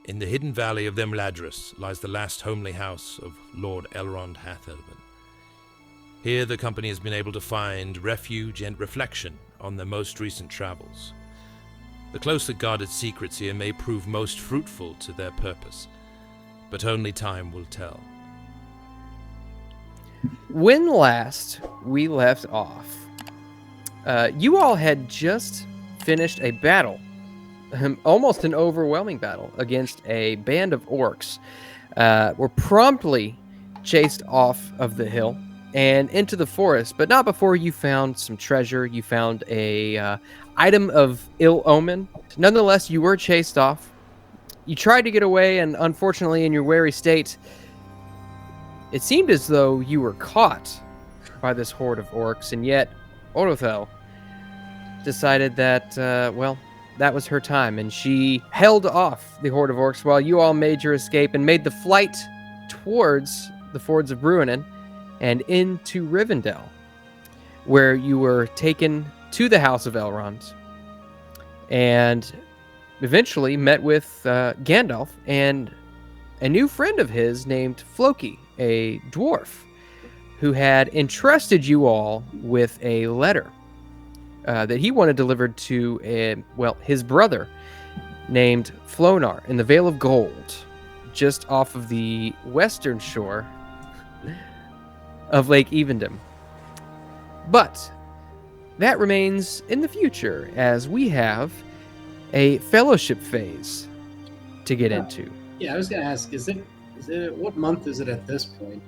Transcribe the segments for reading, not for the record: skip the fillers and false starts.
In the hidden valley of Themladris lies the last homely house of Lord Elrond Hathelven. Here the company has been able to find refuge and reflection on their most recent travels. The closer guarded secrets here may prove most fruitful to their purpose, but only time will tell. When last we left off, you all had just finished a battle, almost an overwhelming battle, against a band of orcs. Were promptly chased off of the hill and into the forest, but not before you found some treasure. You found a item of ill omen. Nonetheless, you were chased off. You tried to get away, and unfortunately, in your wary state, it seemed as though you were caught by this horde of orcs, and yet Orothel decided that, that was her time, and she held off the horde of orcs while you all made your escape and made the flight towards the fords of Bruinen and into Rivendell, where you were taken to the House of Elrond and eventually met with Gandalf and a new friend of his named Floki, a dwarf, who had entrusted you all with a letter that he wanted delivered to his brother named Flonar in the Vale of Gold, just off of the western shore of Lake Evendom. But that remains in the future, as we have a fellowship phase to get into. Yeah, I was going to ask, is it what month is it at this point?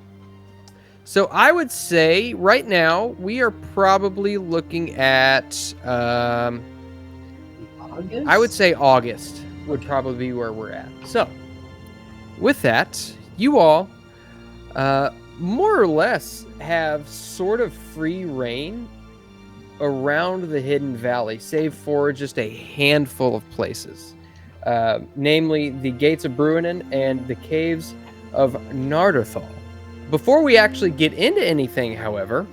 So I would say right now we are probably looking at August? I would say August would probably be where we're at. So with that, you all more or less have sort of free reign around the Hidden Valley, save for just a handful of places. Namely the Gates of Bruinen and the Caves of Nardothal. Before we actually get into anything, however,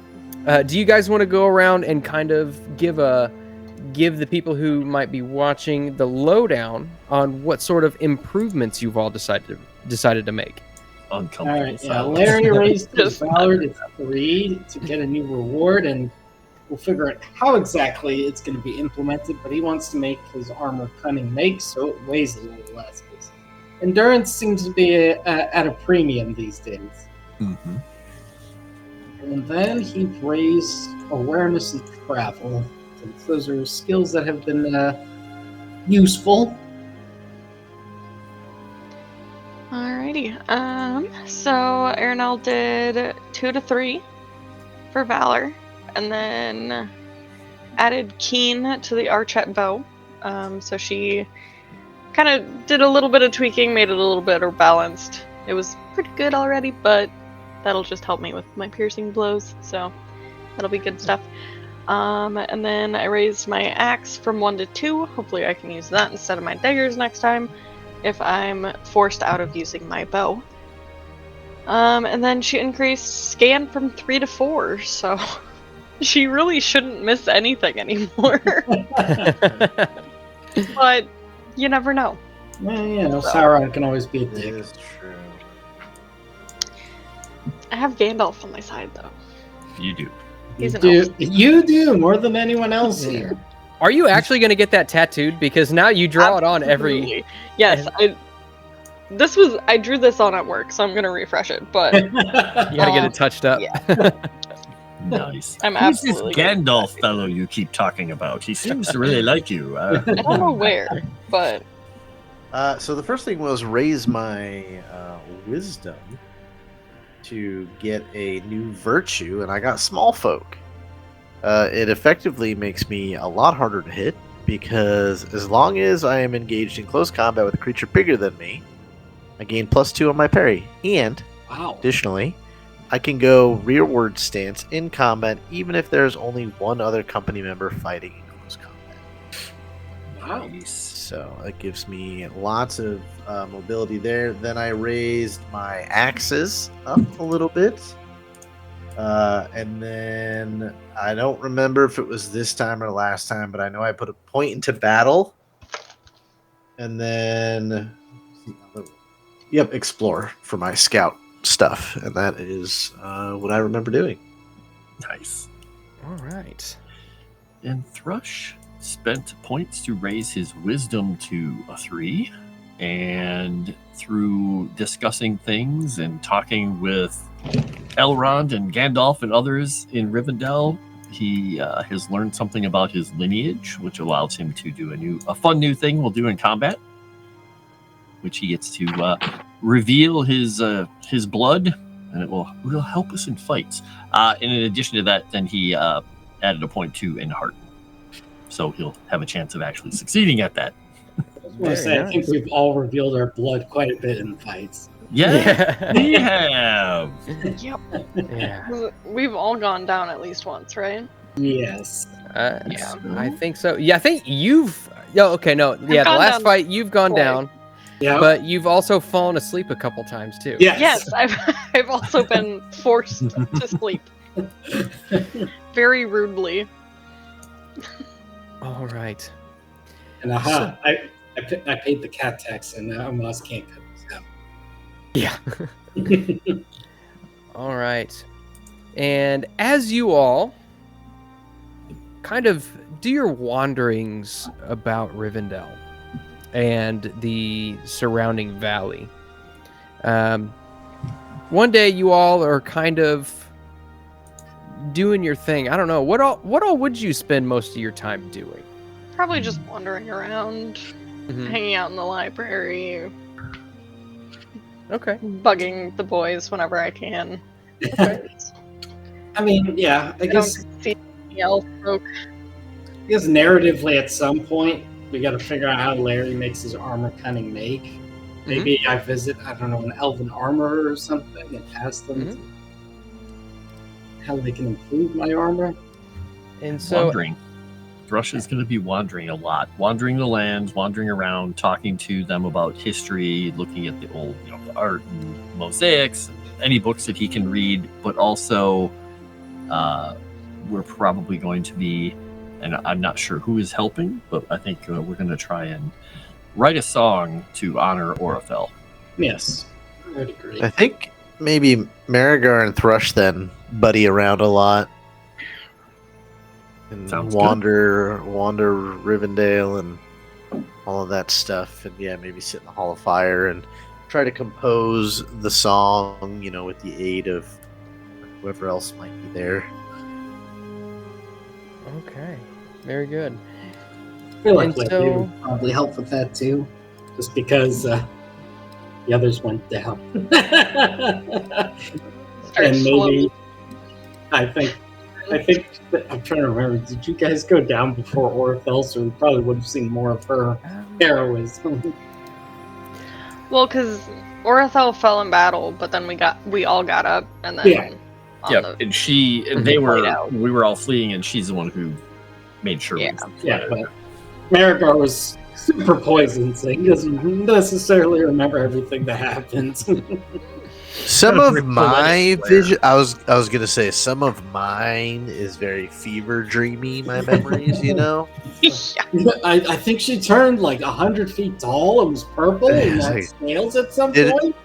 do you guys want to go around and kind of give the people who might be watching the lowdown on what sort of improvements you've all decided to make? Uncomfortable. All right, yeah, Larry raised his valor to 3 to get a new reward, and we'll figure out how exactly it's going to be implemented, but he wants to make his armor cunning make so it weighs a little less. Endurance seems to be at a premium these days. Mm-hmm. And then he raised awareness and travel, since those are skills that have been useful. Alrighty. So Aranel did 2 to 3 for Valor, and then added Keen to the Archette bow. So she kind of did a little bit of tweaking, made it a little better balanced. It was pretty good already, but that'll just help me with my piercing blows, so that'll be good stuff. And then I raised my axe from 1 to 2. Hopefully I can use that instead of my daggers next time, if I'm forced out of using my bow. And then she increased scan from 3 to 4, so she really shouldn't miss anything anymore. But you never know. Well, Sauron can always be a dick. It is true. I have Gandalf on my side, though. You do. He's an elf. You do more than anyone else here. Are you actually going to get that tattooed? Because now you draw it on every... Absolutely. Yes, I drew this on at work, so I'm going to refresh it, but... You got to get it touched up. Yeah. Nice. I'm Who's this absolutely Gandalf fellow you keep talking about? He seems to really like you. I don't know where, but... So the first thing was raise my wisdom to get a new virtue, and I got small folk. It effectively makes me a lot harder to hit, because as long as I am engaged in close combat with a creature bigger than me, I gain +2 on my parry. And, additionally, I can go rearward stance in combat even if there's only one other company member fighting in close combat. Nice. So it gives me lots of mobility there. Then I raised my axes up a little bit. And then I don't remember if it was this time or last time, but I know I put a point into battle. And then Yep, explore for my scout stuff, and that is what I remember doing. Nice. All right. And Thrush spent points to raise his wisdom to a 3, and through discussing things and talking with Elrond and Gandalf and others in Rivendell, he has learned something about his lineage, which allows him to do a fun new thing we'll do in combat, which he gets to reveal his blood, and it will help us in fights. And in addition to that, then he added a point to Enhearten, so he'll have a chance of actually succeeding at that. I want to say, I think we've all revealed our blood quite a bit in fights. Yeah, we have. Yep. Yeah. We've all gone down at least once, right? Yes. Yeah. I think so. Yeah, I think you've. Yeah. Okay. No. Yeah. The gone last down fight you've gone twice. down, Yeah. but you've also fallen asleep a couple times too. Yes. Yes, I've also been forced to sleep very rudely. All right. And I paid the cat tax, and now Moss can't cut this out. Yeah. All right. And as you all kind of do your wanderings about Rivendell and the surrounding valley, one day you all are kind of doing your thing. I don't know. What all would you spend most of your time doing? Probably just wandering around, hanging out in the library, Okay. bugging the boys whenever I can. Okay. I mean, yeah, I I guess don't see any elf folk. narratively at some point we got to figure out how Larry makes his armor cunning make. Maybe I visit, I don't know, an elven armorer or something and ask them how they can improve my armor. And so Wandering. Thrush is going to be wandering a lot, wandering the lands, wandering around, talking to them about history, looking at the old, the art and mosaics, any books that he can read. But also, we're probably going to be, and I'm not sure who is helping, but I think we're going to try and write a song to honor Orifel. Yes, I would agree. I think maybe Miragar and Thrush then buddy around a lot. And Sounds wander Rivendell and all of that stuff, and yeah, maybe sit in the Hall of Fire and try to compose the song, with the aid of whoever else might be there. okay. Very good. I feel like And Larry so- would probably help with that too, just because the others went down. Start And slowly. maybe I think I'm trying to remember. Did you guys go down before Orifel? So we probably would have seen more of her heroism. Well, because Orithel fell in battle, but then we all got up, and then Yeah. on And we were all fleeing, and she's the one who made sure. Yeah. Yeah, but Miragar was super poisoned, so he doesn't necessarily remember everything that happened. Some Gotta of bring my poetic flair. vision, I was gonna say, some of mine is very fever dreamy. My memories, Yeah. I think she turned like 100 feet tall and was purple and It's had like- scales at some Did it- point.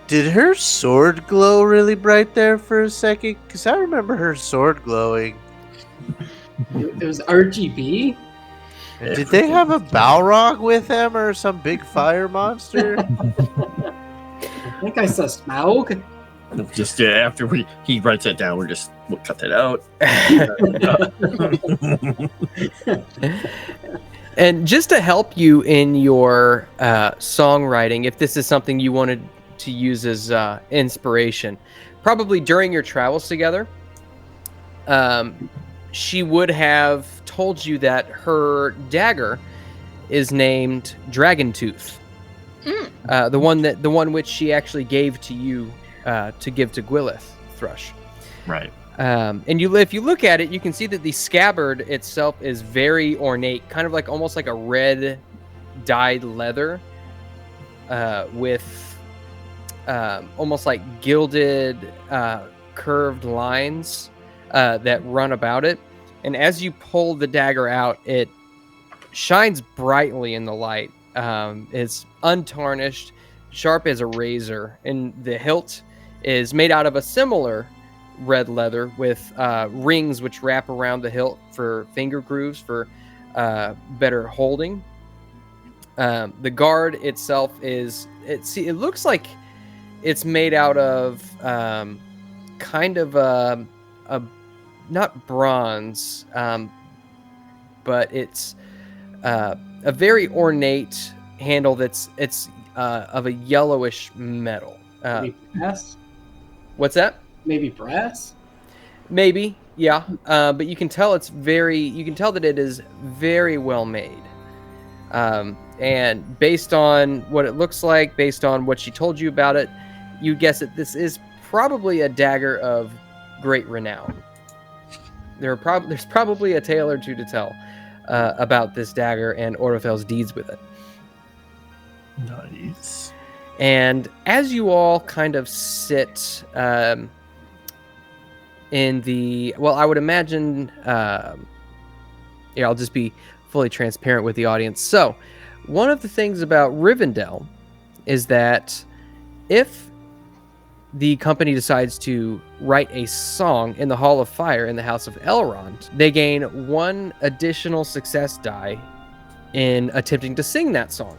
Did her sword glow really bright there for a second? Because I remember her sword glowing. It was RGB. Did they have a Balrog with them or some big fire monster? I think I saw Smaug. Just after he writes that down, we'll cut that out. And just to help you in your songwriting, if this is something you wanted to use as inspiration, probably during your travels together, she would have told you that her dagger is named Dragontooth. The one which she actually gave to you to give to Gwyleth, Thrush. Right. And if you look at it, you can see that the scabbard itself is very ornate, kind of like almost like a red dyed leather, with almost like gilded curved lines that run about it. And as you pull the dagger out, it shines brightly in the light. It's untarnished, sharp as a razor, and the hilt is made out of a similar red leather with rings which wrap around the hilt for finger grooves for better holding. The guard itself it looks like it's made out of kind of a not bronze, but it's a very ornate handle that's of a yellowish metal. Maybe brass? What's that? Maybe brass? Maybe, yeah. But you can tell you can tell that it is very well made. And based on what it looks like, based on what she told you about it, you guess that this is probably a dagger of great renown. There's probably a tale or two to tell about this dagger and Orothel's deeds with it. Nice. And as you all kind of sit in the... Well, I would imagine... I'll just be fully transparent with the audience. So, one of the things about Rivendell is that if the company decides to write a song in the Hall of Fire in the House of Elrond, they gain 1 additional success die in attempting to sing that song.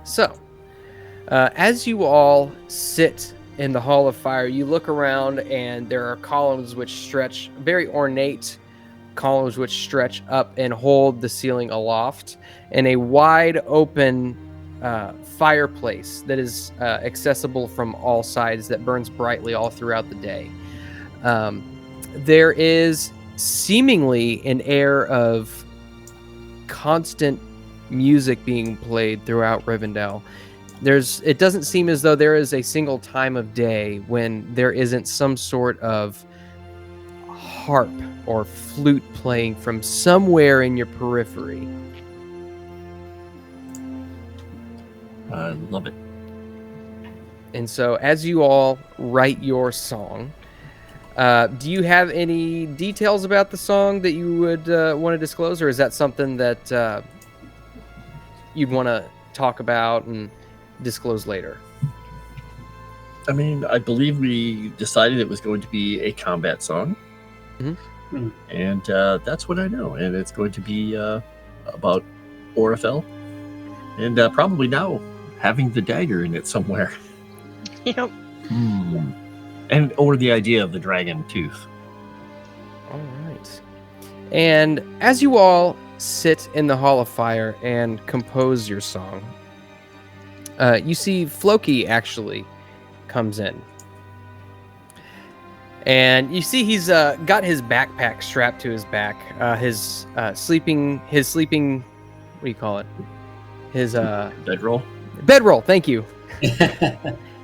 So, as you all sit in the Hall of Fire, you look around and there are columns which stretch, very ornate columns which stretch up and hold the ceiling aloft, and a wide open fireplace that is accessible from all sides that burns brightly all throughout the day. There is seemingly an air of constant music being played throughout Rivendell. It doesn't seem as though there is a single time of day when there isn't some sort of harp or flute playing from somewhere in your periphery. I love it. And so as you all write your song, do you have any details about the song that you would want to disclose, or is that something that you'd want to talk about and disclose later? I mean, I believe we decided it was going to be a combat song. Mm-hmm. And that's what I know. And it's going to be about Orifel. And probably now having the dagger in it somewhere. Yep. Or the idea of the dragon tooth. All right. And as you all sit in the Hall of Fire and compose your song, you see Floki actually comes in. And you see he's got his backpack strapped to his back. His sleeping, what do you call it? His bedroll. Bedroll, thank you.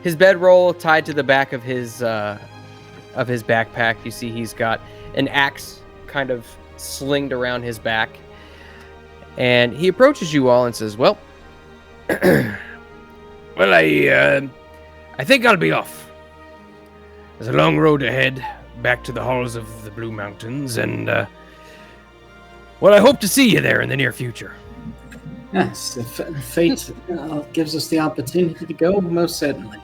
His bedroll tied to the back of his backpack. You see he's got an axe kind of slinged around his back. And he approaches you all and says, "Well, I think I'll be off. There's a long road ahead, back to the halls of the Blue Mountains, and, I hope to see you there in the near future." Yes, if fate gives us the opportunity to go, most certainly.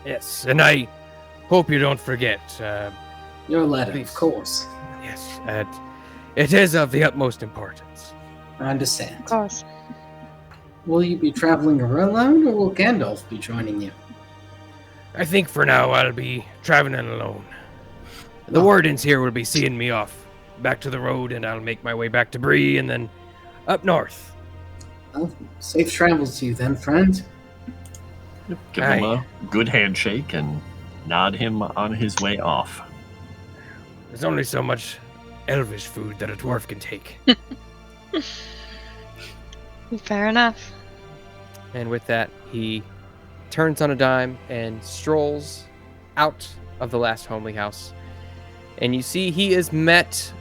Yes, and I hope you don't forget. Your letter, please. of course. Yes, it is of the utmost importance. I understand. Of course. Will you be traveling alone, or will Gandalf be joining you? I think for now I'll be traveling alone. The wardens here will be seeing me off back to the road, and I'll make my way back to Bree and then up north. Well, safe travels to you then, friend. Give him a good handshake and nod him on his way off. There's only so much elvish food that a dwarf can take. Fair enough. And with that, he turns on a dime and strolls out of the last homely house. And you see he is met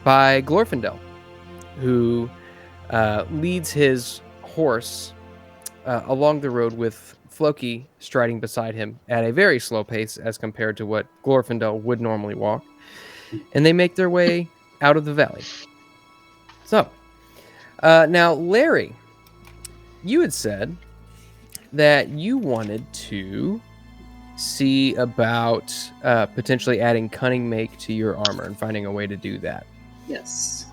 by Glorfindel, who leads his horse along the road with Floki striding beside him at a very slow pace as compared to what Glorfindel would normally walk. And they make their way out of the valley. So, now, Larry, you had said that you wanted to see about potentially adding cunning make to your armor and finding a way to do that. Yes.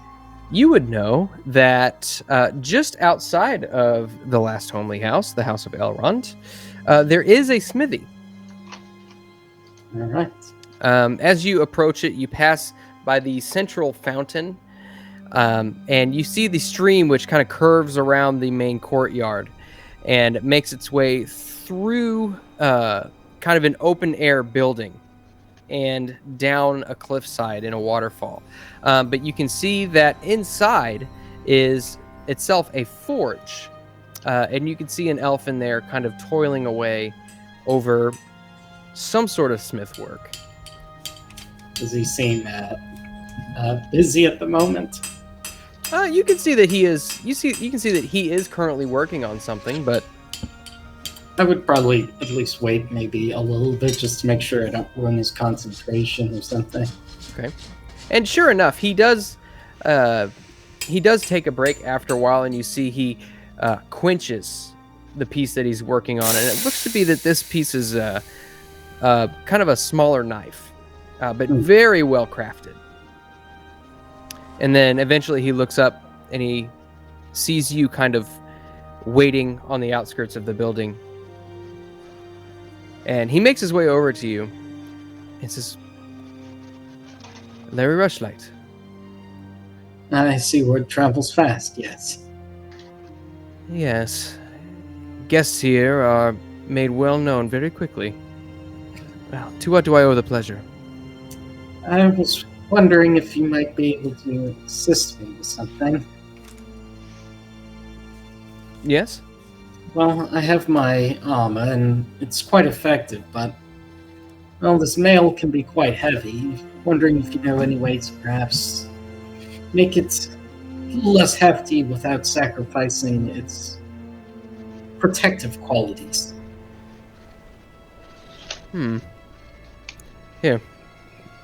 You would know that just outside of the last homely house, the House of Elrond, there is a smithy. All right. As you approach it, you pass by the central fountain, and you see the stream which kind of curves around the main courtyard and makes its way through kind of an open-air building and down a cliffside in a waterfall. But you can see that inside is itself a forge, and you can see an elf in there kind of toiling away over some sort of smith work. Does he seem busy at the moment? You can see that he is. You can see that he is currently working on something, but I would probably at least wait maybe a little bit just to make sure I don't ruin his concentration or something. okay. And sure enough, he does. He does take a break after a while, and you see he quenches the piece that he's working on, and it looks to be that this piece is kind of a smaller knife, but very well crafted. And then eventually he looks up and he sees you kind of waiting on the outskirts of the building. And he makes his way over to you and says, Larry Rushlight. I see word travels fast, yes. Yes. Guests here are made well known very quickly. Well, to what do I owe the pleasure? I was wondering if you might be able to assist me with something. Yes? Well, I have my armor, and it's quite effective, but, well, this mail can be quite heavy. Wondering if you know any ways to perhaps make it less hefty without sacrificing its protective qualities. Here,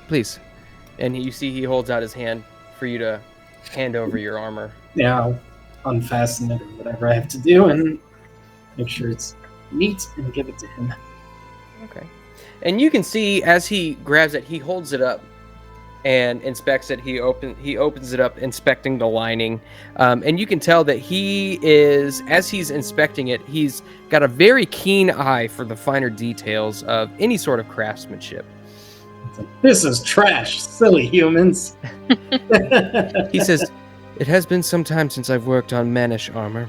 please. And you see he holds out his hand for you to hand over your armor. Yeah, I'll unfasten it or whatever I have to do and make sure it's neat and give it to him. Okay. And you can see as he grabs it, he holds it up and inspects it. He opens it up, inspecting the lining. And you can tell that he is, as he's inspecting it, he's got a very keen eye for the finer details of any sort of craftsmanship. This is trash, silly humans. He says, it has been some time since I've worked on mannish armor.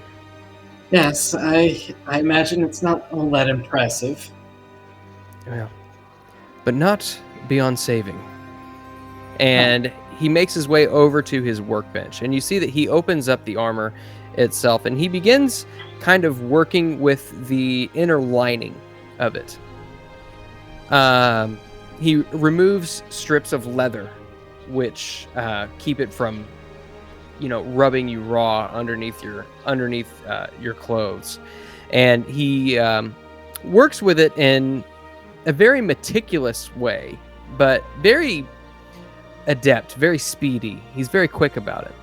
Yes, I imagine it's not all that impressive. Well, but not beyond saving. And he makes his way over to his workbench, and you see that he opens up the armor itself, and he begins kind of working with the inner lining of it. He removes strips of leather, which keep it from, rubbing you raw underneath your clothes, and he works with it in a very meticulous way, but very adept, very speedy. He's very quick about it.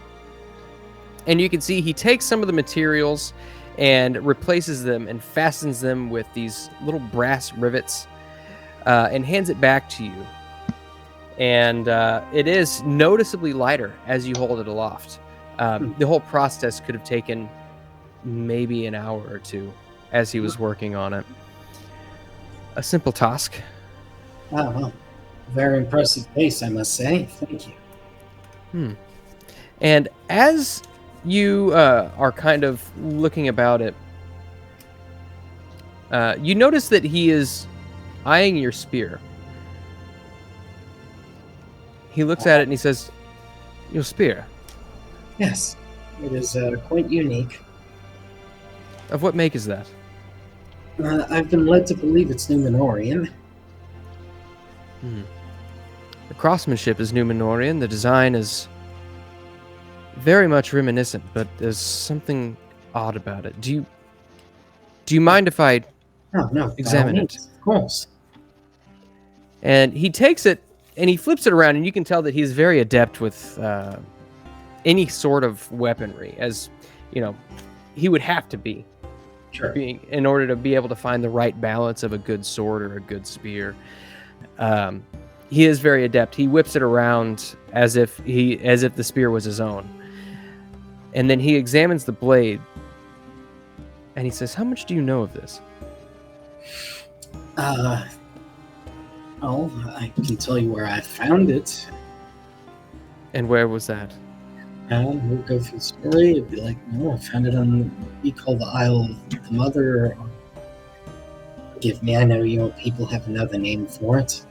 And you can see he takes some of the materials and replaces them and fastens them with these little brass rivets, and hands it back to you. And it is noticeably lighter as you hold it aloft. The whole process could have taken maybe an hour or two as he was working on it. A simple task. Wow, well, very impressive pace, I must say. Thank you. And as you are kind of looking about it, you notice that he is eyeing your spear. He looks at it and he says, your spear? Yes, it is quite unique. Of what make is that? I've been led to believe it's Numenorian. The craftsmanship is Numenorian. The design is very much reminiscent, but there's something odd about it. Do you mind if I examine it? Of course. And he takes it and he flips it around, and you can tell that he's very adept with any sort of weaponry, as he would have to be. Sure. in order to be able to find the right balance of a good sword or a good spear. He is very adept. He whips it around as if the spear was his own. And then he examines the blade and he says, "How much do you know of this?" Well, I can tell you where I found it. And where was that? We'll go through the story. It'd be like, no, I found it on what we call the Isle of the Mother. Forgive me, I know your people have another name for it.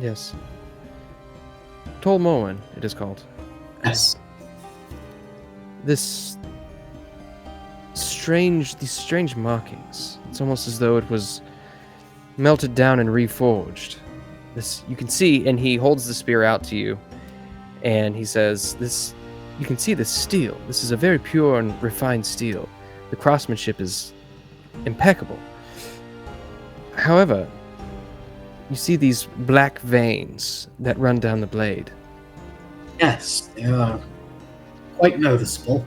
Yes. Tol Moen, it is called. Yes. These strange markings. It's almost as though it was melted down and reforged. This you can see, and he holds the spear out to you, and he says, "This, you can see the steel. This is a very pure and refined steel. The craftsmanship is impeccable. However, you see these black veins that run down the blade. Yes, they are quite noticeable.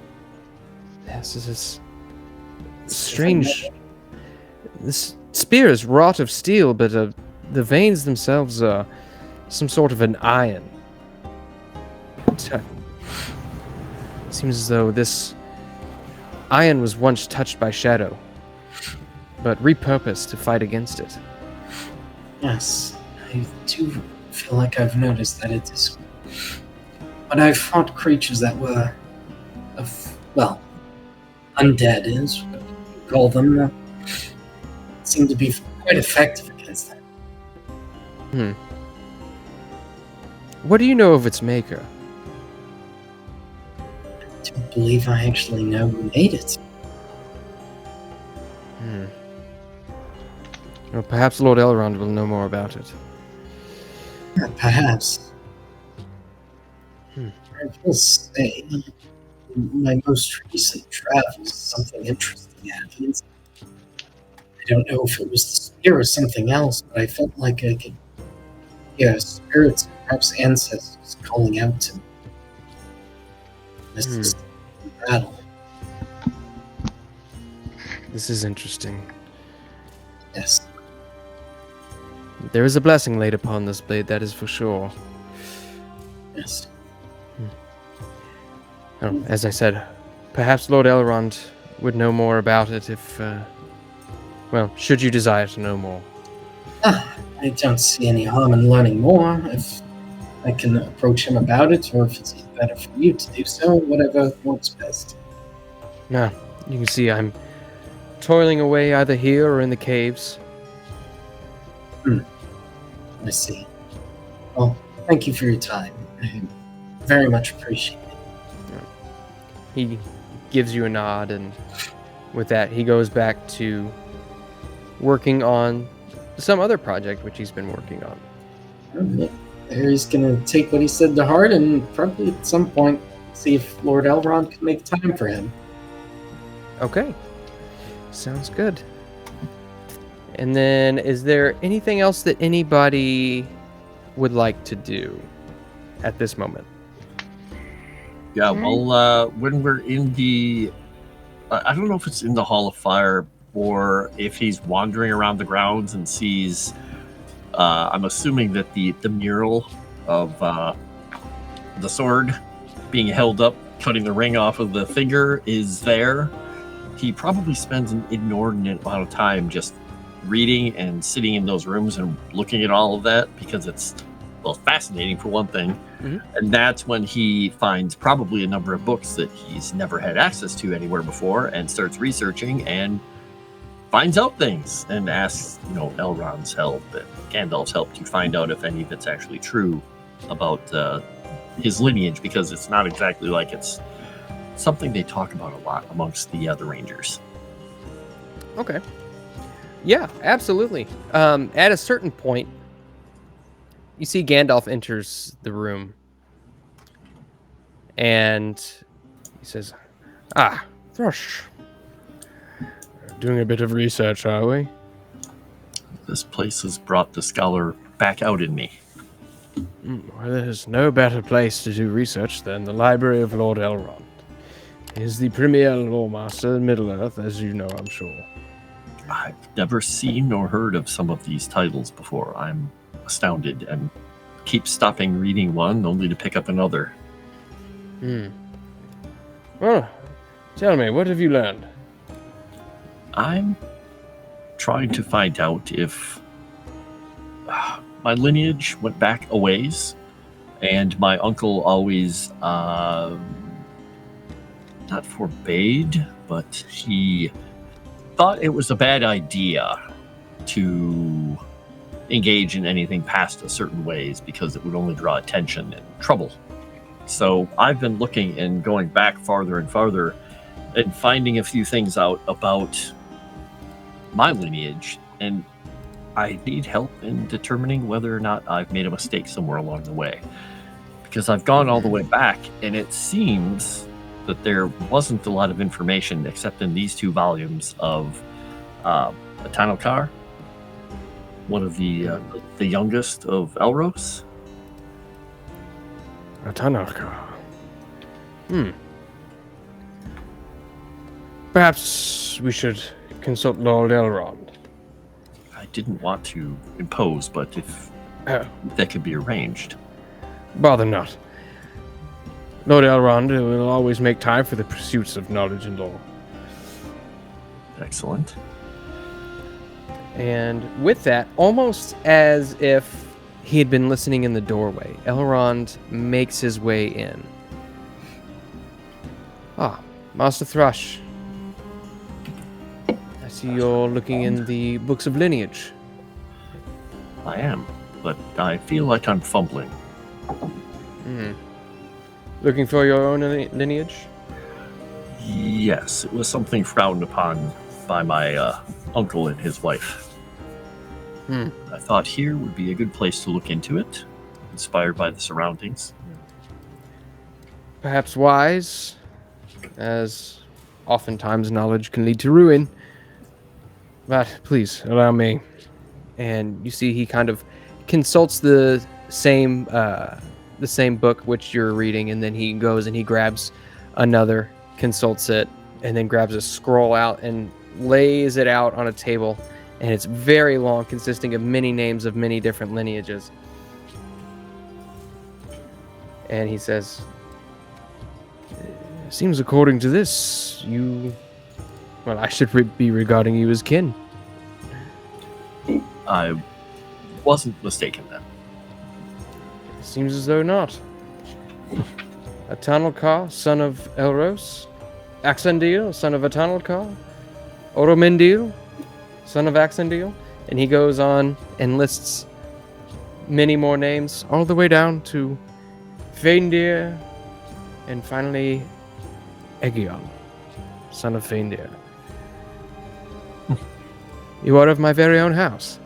Yes, this is strange. This spear is wrought of steel, but the veins themselves are some sort of an iron. It seems as though this iron was once touched by shadow, but repurposed to fight against it." Yes, I do feel like I've noticed that it is. But I've fought creatures that were undead is what you call them. Seem to be quite effective against them. What do you know of its maker? I don't believe I actually know who made it. Well, perhaps Lord Elrond will know more about it. Perhaps. I will say, in my most recent travels, something interesting happened. I don't know if it was the spear or something else, but I felt like I could hear spirits, perhaps ancestors, calling out to me. This is battle. This is interesting. Yes. There is a blessing laid upon this blade, that is for sure. Yes. Oh, as I said, perhaps Lord Elrond would know more about it if, should you desire to know more. I don't see any harm in learning more. If I can approach him about it, or if it's better for you to do so, whatever works best. Now, you can see I'm toiling away either here or in the caves. I see. Well, thank you for your time. I very much appreciate it. He gives you a nod, and with that, he goes back to working on some other project which he's been working on. He's gonna take what he said to heart, and probably at some point see if Lord Elrond can make time for him. Okay. Sounds good. And then, is there anything else that anybody would like to do at this moment? Yeah, well, when we're in the... I don't know if it's in the Hall of Fire or if he's wandering around the grounds and sees... I'm assuming that the mural of the sword being held up, cutting the ring off of the finger is there. He probably spends an inordinate amount of time just reading and sitting in those rooms and looking at all of that because it's, well, fascinating for one thing. And that's when he finds probably a number of books that he's never had access to anywhere before and starts researching and finds out things and asks, Elrond's help and Gandalf's help to find out if any of it's actually true about his lineage, because it's not exactly like it's something they talk about a lot amongst the other rangers. Okay. Yeah, absolutely. At a certain point, you see Gandalf enters the room, and he says, Thrush. Doing a bit of research, are we? This place has brought the scholar back out in me. Well, there's no better place to do research than the Library of Lord Elrond. is the premier lawmaster in Middle-earth, as you know, I'm sure. I've never seen or heard of some of these titles before. I'm astounded and keep stopping reading one only to pick up another. Well, tell me, what have you learned? I'm trying to find out if my lineage went back a ways, and my uncle always not forbade, but he thought it was a bad idea to engage in anything past a certain ways because it would only draw attention and trouble. So I've been looking and going back farther and farther and finding a few things out about my lineage, and I need help in determining whether or not I've made a mistake somewhere along the way. Because I've gone all the way back, and it seems that there wasn't a lot of information except in these 2 volumes of Atanokar, one of the youngest of Elros. Atanokar. Perhaps we should consult Lord Elrond. I didn't want to impose, but if that could be arranged. Bother not. Lord Elrond will always make time for the pursuits of knowledge and lore. Excellent. And with that, almost as if he had been listening in the doorway, Elrond makes his way in. Ah, Master Thrush. I see you're looking in the books of lineage. I am, but I feel like I'm fumbling. Looking for your own lineage? Yes, it was something frowned upon by my uncle and his wife. I thought here would be a good place to look into it, inspired by the surroundings. Perhaps wise, as oftentimes knowledge can lead to ruin. But please, allow me. And you see he kind of consults the same book which you're reading, and then he goes and he grabs another, consults it, and then grabs a scroll out and lays it out on a table. And it's very long, consisting of many names of many different lineages. And he says, seems according to this, I should be regarding you as kin. I wasn't mistaken then. Seems as though not. Atanokar, son of Elros. Axandil, son of Atanokar. Oromendil, son of Axandil. And he goes on and lists many more names, all the way down to Feindir, and finally Egion, son of Feindir. You are of my very own house.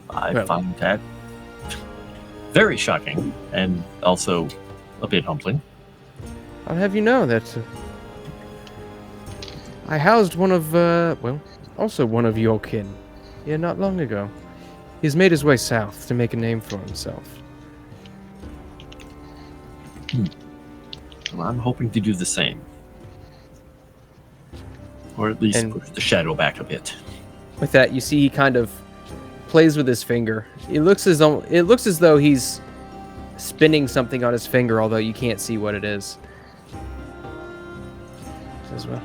I found that very shocking and also a bit humbling. I'll have you know that I housed one of, also one of your kin here not long ago. He's made his way south to make a name for himself. Well, I'm hoping to do the same. Or at least push the shadow back a bit. With that, you see he kind of plays with his finger. It looks as though he's spinning something on his finger, although you can't see what it is. Says, well,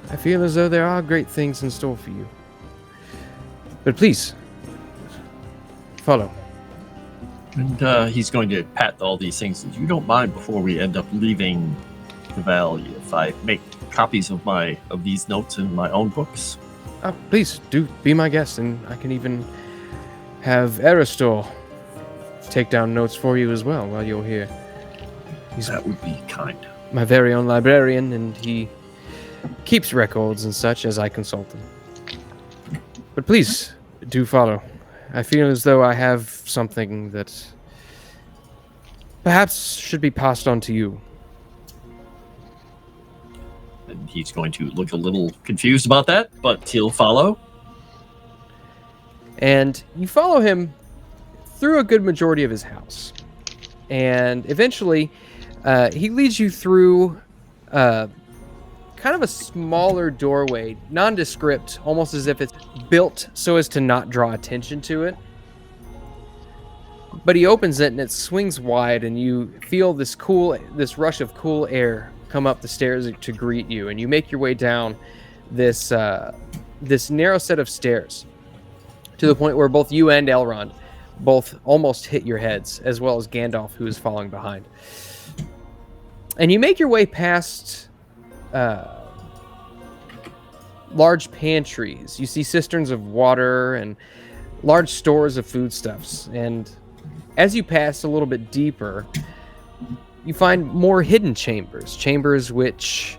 I feel as though there are great things in store for you. But please, follow. And he's going to pat all these things. If you don't mind, before we end up leaving the valley, if I make copies of these notes in my own books? Please, do be my guest, and I can even have Aristor take down notes for you as well while you're here. That would be kind. My very own librarian, and he keeps records and such as I consult him. But please, do follow. I feel as though I have something that perhaps should be passed on to you. And he's going to look a little confused about that, but he'll follow. And you follow him through a good majority of his house. And eventually, He leads you through kind of a smaller doorway, nondescript, almost as if it's built so as to not draw attention to it. But he opens it and it swings wide, and you feel this rush of cool air come up the stairs to greet you, and you make your way down this narrow set of stairs to the point where both you and Elrond both almost hit your heads, as well as Gandalf, who is following behind. And you make your way past large pantries. You see cisterns of water and large stores of foodstuffs. And as you pass a little bit deeper, you find more hidden chambers which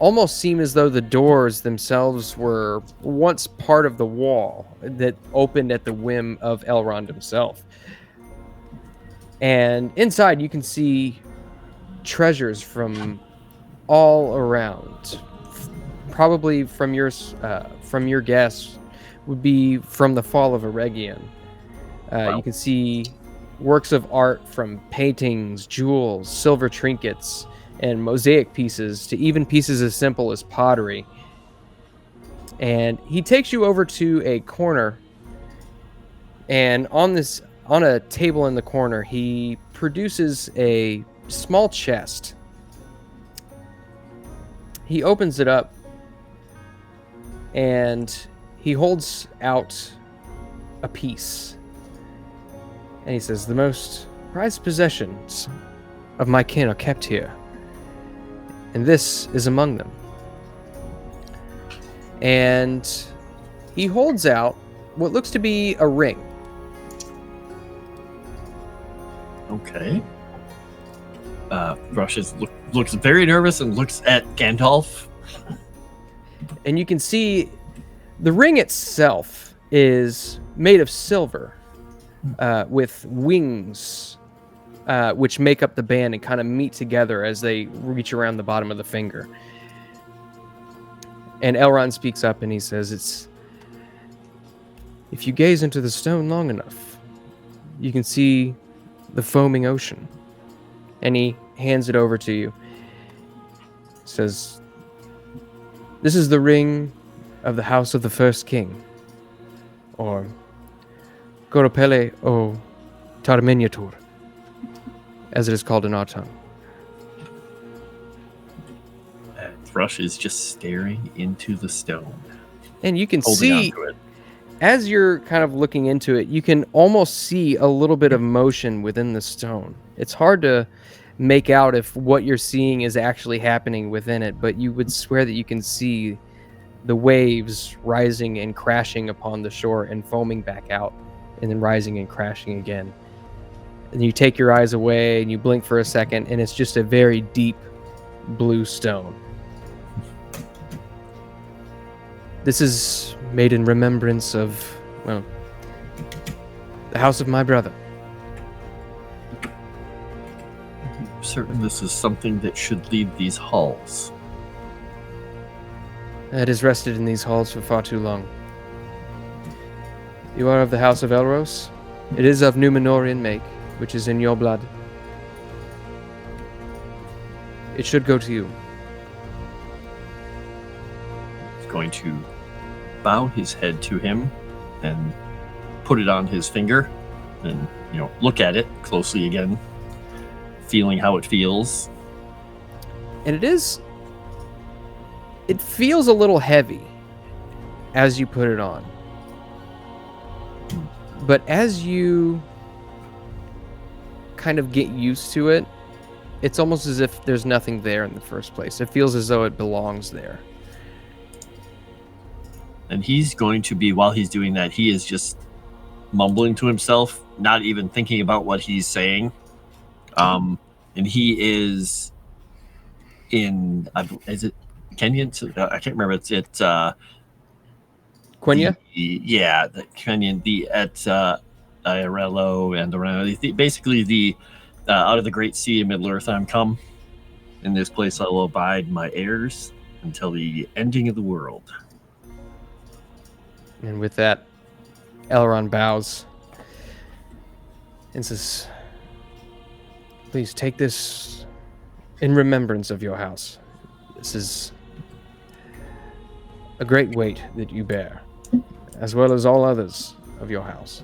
almost seem as though the doors themselves were once part of the wall that opened at the whim of Elrond himself. And inside you can see treasures from all around. Probably from your guess would be from the fall of Eregion. Wow. You can see works of art from paintings, jewels, silver trinkets, and mosaic pieces to even pieces as simple as pottery. And he takes you over to a corner, and on a table in the corner, he produces a small chest. He opens it up, and he holds out a piece. And he says, "The most prized possessions of my kin are kept here, and this is among them." And he holds out what looks to be a ring. Okay. Thrush looks very nervous and looks at Gandalf. And you can see the ring itself is made of silver, with wings, which make up the band and kind of meet together as they reach around the bottom of the finger. And Elrond speaks up and he says, "If you gaze into the stone long enough, you can see the foaming ocean." And he hands it over to you. He says, "This is the ring of the house of the first king, or Goropele o Tarminiatur, as it is called in our tongue." Thrush is just staring into the stone. And you can Holding see, onto it. as you're kind of looking into it, you can almost see a little bit of motion within the stone. It's hard to make out if what you're seeing is actually happening within it, but you would swear that you can see the waves rising and crashing upon the shore and foaming back out, and then rising and crashing again. And you take your eyes away and you blink for a second, and it's just a very deep blue stone. This is made in remembrance of, well, the house of my brother. Certain this is something that should leave these halls. It has rested in these halls for far too long. You are of the house of Elros. It is of Númenorian make, which is in your blood. It should go to you. He's going to bow his head to him and put it on his finger and, look at it closely again, feeling how it feels. And it feels a little heavy as you put it on. But as you kind of get used to it, it's almost as if there's nothing there in the first place. It feels as though it belongs there. And he's going to be, while he's doing that, he is just mumbling to himself, not even thinking about what he's saying. And he is in, is it Kenyan? I can't remember. It's Quenya? The Kenyan, at Iarello and around. Basically, the out of the great sea of Middle-earth I'm come. In this place I will abide my heirs until the ending of the world. And with that, Elrond bows and says, Please take this in remembrance of your house. This is a great weight that you bear, as well as all others of your house.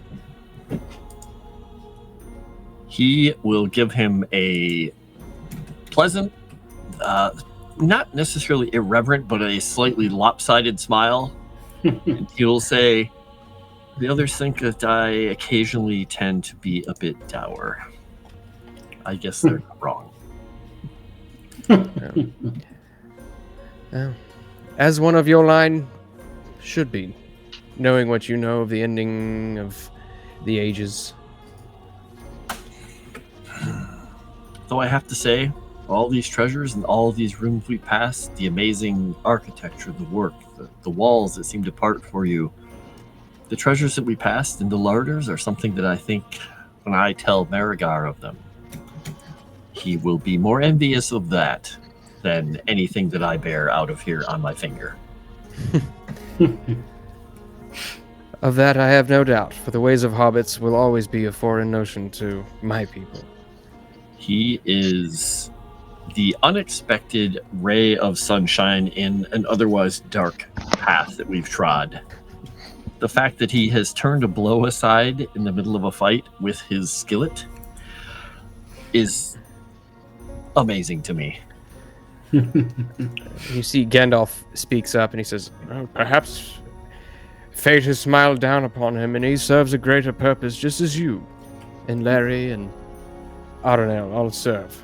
He will give him a pleasant, not necessarily irreverent, but a slightly lopsided smile. And he'll say, the others think that I occasionally tend to be a bit dour. I guess they're not wrong. As one of your line should be, knowing what you know of the ending of the ages. Though I have to say, all these treasures and all these rooms we passed, the amazing architecture, the work, the walls that seem to part for you, the treasures that we passed in the larders are something that I think when I tell Miragar of them, he will be more envious of that than anything that I bear out of here on my finger. Of that I have no doubt, for the ways of hobbits will always be a foreign notion to my people. He is the unexpected ray of sunshine in an otherwise dark path that we've trod. The fact that he has turned a blow aside in the middle of a fight with his skillet is amazing to me. You see Gandalf speaks up and he says, "Oh, perhaps fate has smiled down upon him and he serves a greater purpose just as you and Larry and Aranel all serve."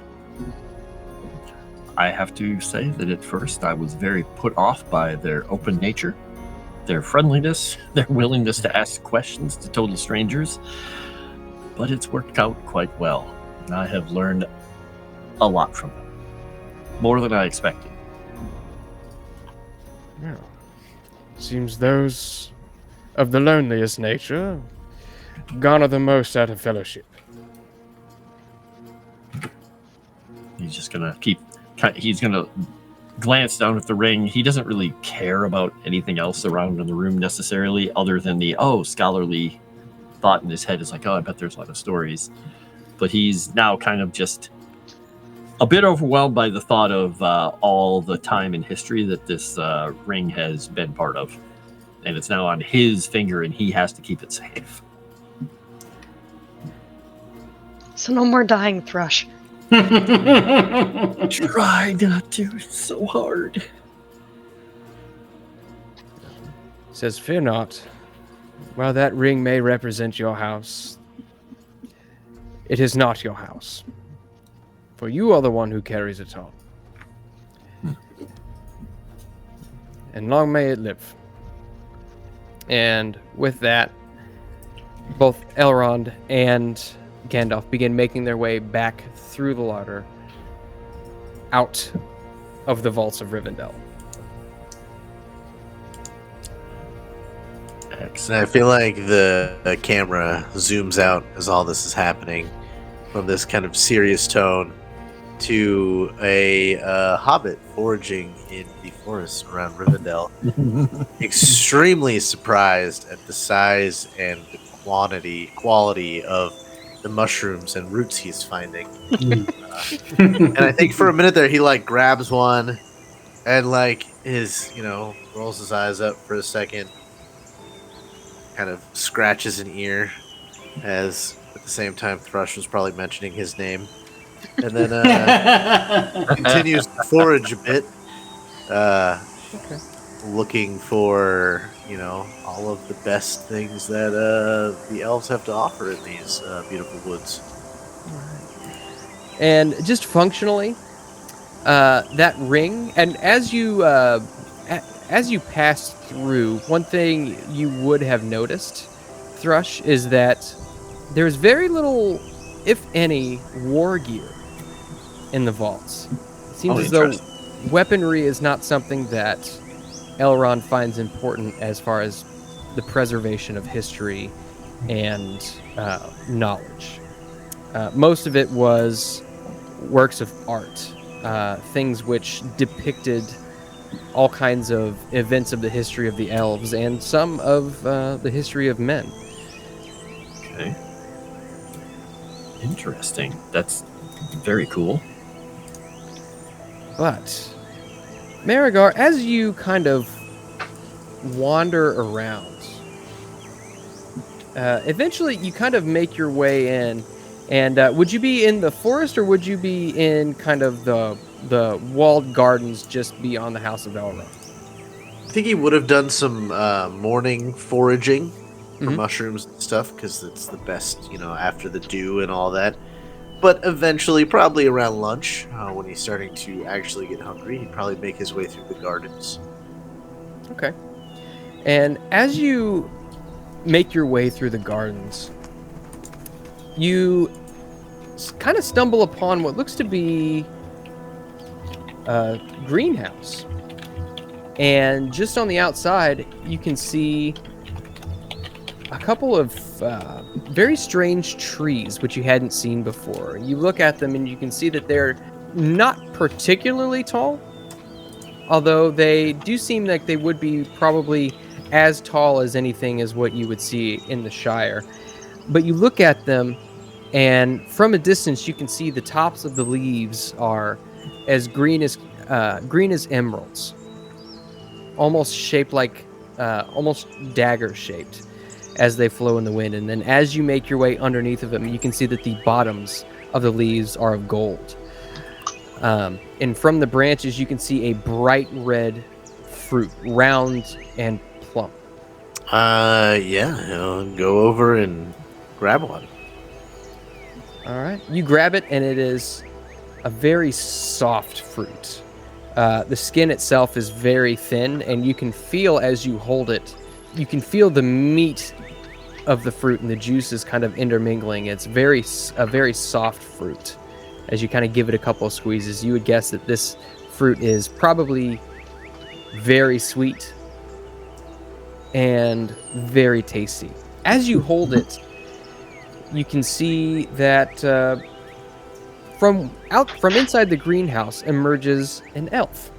I have to say that at first I was very put off by their open nature, their friendliness, their willingness to ask questions to total strangers, but it's worked out quite well, and I have learned a lot from them. More than I expected. Well, seems those of the loneliest nature garner the most out of fellowship. He's just gonna he's gonna glance down at the ring. He doesn't really care about anything else around in the room necessarily, other than the scholarly thought in his head is like, I bet there's a lot of stories. But he's now kind of just a bit overwhelmed by the thought of all the time in history that this ring has been part of. And it's now on his finger and he has to keep it safe. So no more dying, Thrush. Try not to. It's so hard. He says, "Fear not. While that ring may represent your house, it is not your house. For you are the one who carries it all. And long may it live." And with that, both Elrond and Gandalf begin making their way back through the larder out of the vaults of Rivendell. And I feel like the camera zooms out as all this is happening from this kind of serious tone to a hobbit foraging in the forest around Rivendell. Extremely surprised at the size and the quality of the mushrooms and roots he's finding. And I think for a minute there, he grabs one and rolls his eyes up for a second, kind of scratches an ear as at the same time Thrush was probably mentioning his name. And then continues to forage a bit, looking for, all of the best things that the elves have to offer in these beautiful woods. And just functionally, that ring, and as you pass through, one thing you would have noticed, Thrush, is that there's very little, if any, war gear in the vaults. It seems as though weaponry is not something that Elrond finds important as far as the preservation of history and knowledge. Most of it was works of art, things which depicted all kinds of events of the history of the elves and some of the history of men. Okay. Interesting. That's Very cool. But, Miragar, as you kind of wander around, eventually you kind of make your way in. And would you be in the forest, or would you be in kind of the walled gardens just beyond the House of Elrond? I think he would have done some morning foraging for Mhm. mushrooms and stuff, because it's the best, after the dew and all that. But eventually, probably around lunch, when he's starting to actually get hungry, he'd probably make his way through the gardens. Okay. And as you make your way through the gardens, you kind of stumble upon what looks to be a greenhouse. And just on the outside, you can see a couple of very strange trees, which you hadn't seen before. You look at them and you can see that they're not particularly tall, although they do seem like they would be probably as tall as anything as what you would see in the Shire. But you look at them, and from a distance, you can see the tops of the leaves are as green as emeralds, almost shaped like, almost dagger shaped, as they flow in the wind. And then as you make your way underneath of them, you can see that the bottoms of the leaves are of gold. And from the branches, you can see a bright red fruit, round and plump. Go over and grab one. All right. You grab it, and it is a very soft fruit. The skin itself is very thin, and you can feel as you hold it, you can feel the meat of the fruit and the juices kind of intermingling. It's a very soft fruit. As you kind of give it a couple of squeezes, you would guess that this fruit is probably very sweet and very tasty. As you hold it, you can see that from inside the greenhouse emerges an elf.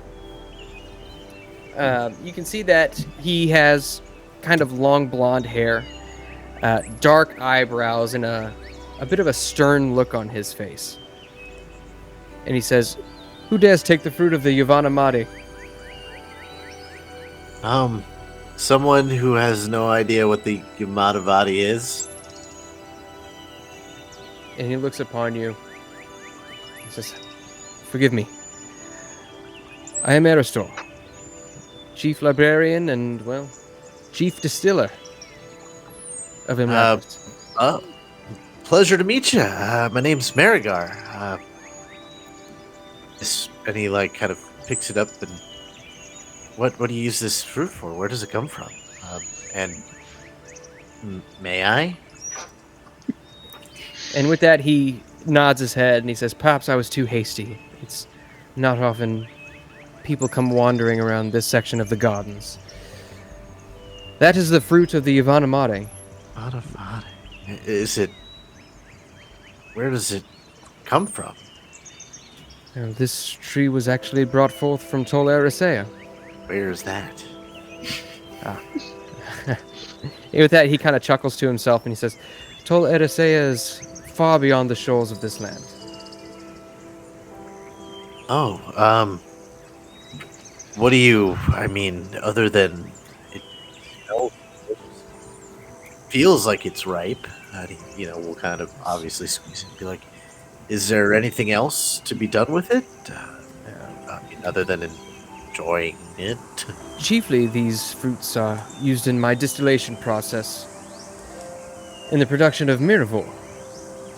You can see that he has kind of long blonde hair, dark eyebrows, and a bit of a stern look on his face. And he says, "Who dares take the fruit of the Yavanamadi?" Someone who has no idea what the Yamadavati is. And he looks upon you. He says, "Forgive me. I am Aristor, chief librarian and, well, chief distiller of Imladris." Pleasure to meet you. My name's Miragar. And he kind of picks it up and what do you use this fruit for? Where does it come from? May I? And with that, he nods his head and he says, "Perhaps I was too hasty. It's not often people come wandering around this section of the gardens. That is the fruit of the Yavanamadi." Is it... Where does it come from? This tree was actually brought forth from Tol Eressëa. Where is that? And with that, he kind of chuckles to himself and he says, "Tol Eressëa is far beyond the shores of this land." What do you... other than... It feels like it's ripe. We'll kind of obviously squeeze it and be like, is there anything else to be done with it? Other than enjoying it? Chiefly, these fruits are used in my distillation process in the production of Miruvor.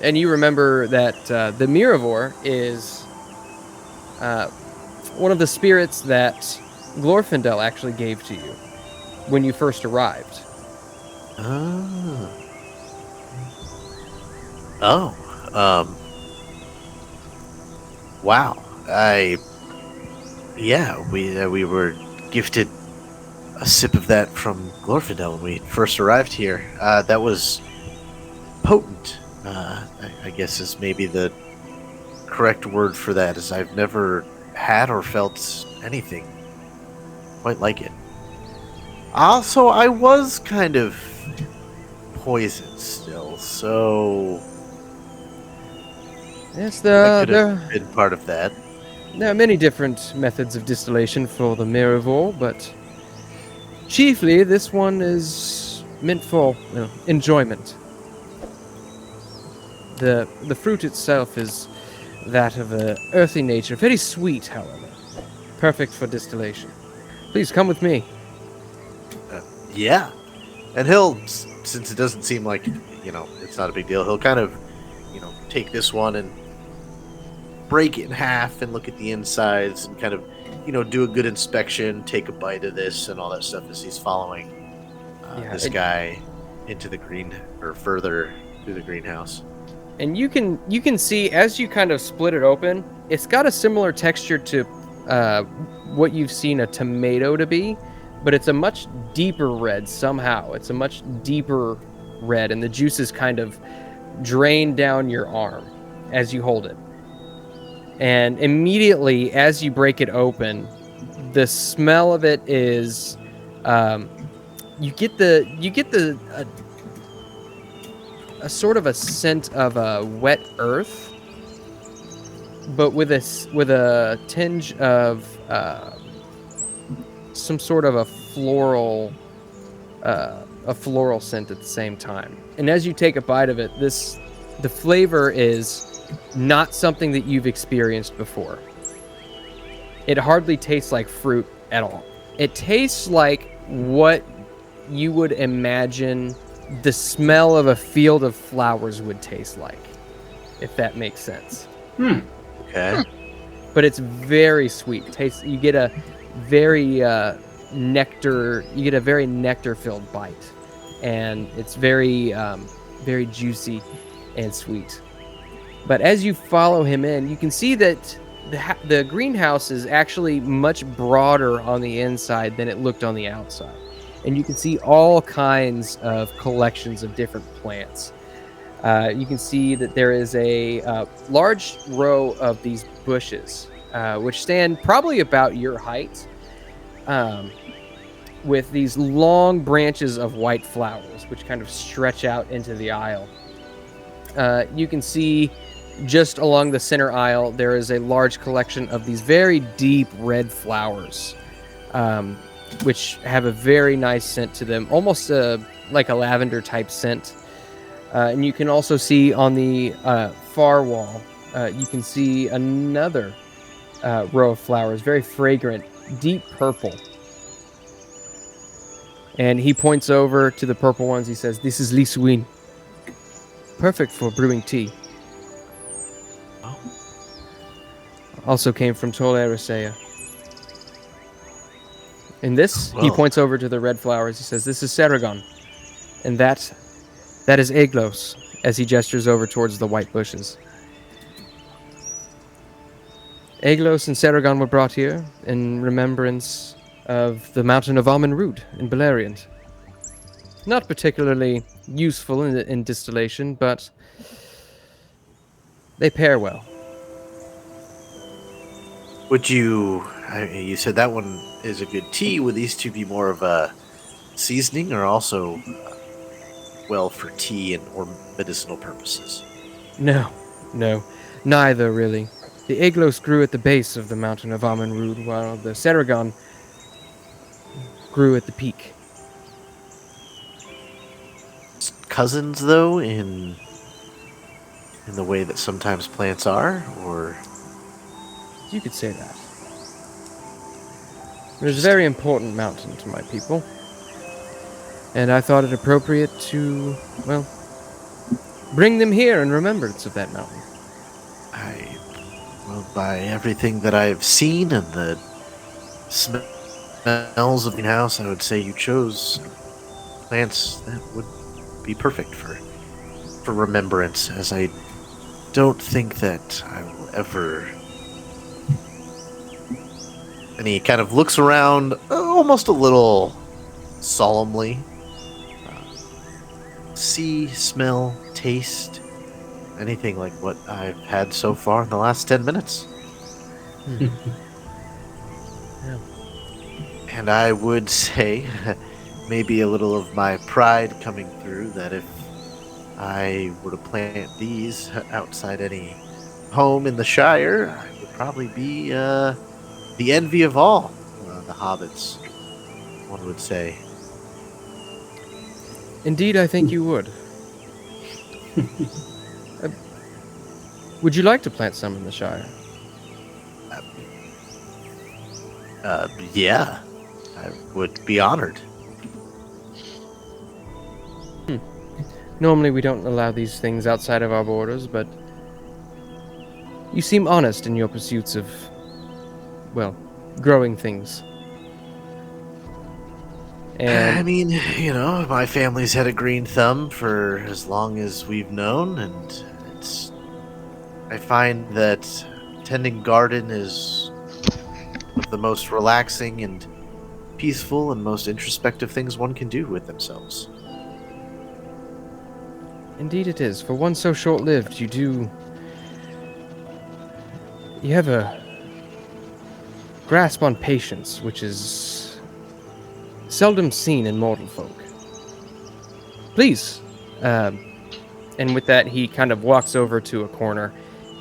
And you remember that the Miruvor is one of the spirits that Glorfindel actually gave to you when you first arrived. Wow. We were gifted a sip of that from Glorfindel when we first arrived here. That was potent, I guess is maybe the correct word for that, as I've never had or felt anything quite like it. Also, I was kind of poisoned still, so... Yes, That could there have been part of that. are many different methods of distillation for the Miruvor, but chiefly this one is meant for enjoyment. The fruit itself is that of a earthy nature, very sweet, however, perfect for distillation. Please come with me. Yeah. And he'll, since it doesn't seem like, it's not a big deal, he'll kind of, take this one and break it in half and look at the insides and kind of, do a good inspection, take a bite of this and all that stuff as he's following this guy into the further through the greenhouse. And you can see as you kind of split it open, it's got a similar texture to what you've seen a tomato to be, but it's a much deeper red somehow. It's a much deeper red, and the juices kind of drain down your arm as you hold it. And immediately as you break it open, the smell of it is you get a sort of a scent of wet earth, but with a tinge of some sort of a floral scent at the same time. And as you take a bite of it, the flavor is not something that you've experienced before. It hardly tastes like fruit at all. It tastes like what you would imagine the smell of a field of flowers would taste like, if that makes sense. Okay. But it's very sweet. You get a very nectar-filled bite, and it's very very juicy and sweet. But as you follow him in, you can see that the greenhouse is actually much broader on the inside than it looked on the outside. And you can see all kinds of collections of different plants. You can see that there is a large row of these bushes, which stand probably about your height, with these long branches of white flowers, which kind of stretch out into the aisle. You can see just along the center aisle, there is a large collection of these very deep red flowers, which have a very nice scent to them, almost like a lavender type scent. And you can also see on the far wall, you can see another row of flowers, very fragrant, deep purple. And he points over to the purple ones. He says, "This is Lisuin. Perfect for brewing tea. Also came from Tol Eressëa. And this," he points over to the red flowers. He says, "This is Saragon. And that is Eglos," as he gestures over towards the white bushes. Eglos and Saragon were brought here in remembrance of the mountain of Amen-Rud in Beleriand. Not particularly useful in distillation, but they pair well. Would you said that one is a good tea. Would these two be more of a seasoning or also well for tea or medicinal purposes? No, neither really. The Eglos grew at the base of the mountain of Amen-Rud, while the Saragon grew at the peak. Cousins, though, in the way that sometimes plants are, or you could say that. It is a very important mountain to my people, and I thought it appropriate to, bring them here in remembrance of that mountain. By everything that I've seen and the smells of the house, I would say you chose plants that would be perfect for remembrance, as I don't think that I will ever... And he kind of looks around almost a little solemnly. See, smell, taste anything like what I've had so far in the last 10 minutes. Yeah. And I would say, maybe a little of my pride coming through, that if I were to plant these outside any home in the Shire, I would probably be the envy of all the hobbits, one would say. Indeed, I think you would. Would you like to plant some in the Shire? Yeah, I would be honored. Normally we don't allow these things outside of our borders, but you seem honest in your pursuits of, well, growing things. I And mean, my family's had a green thumb for as long as we've known, and I find that tending garden is one of the most relaxing and peaceful and most introspective things one can do with themselves. indeed it is. For one so short-lived, you have a grasp on patience, which is seldom seen in mortal folk. Please. And with that, he kind of walks over to a corner,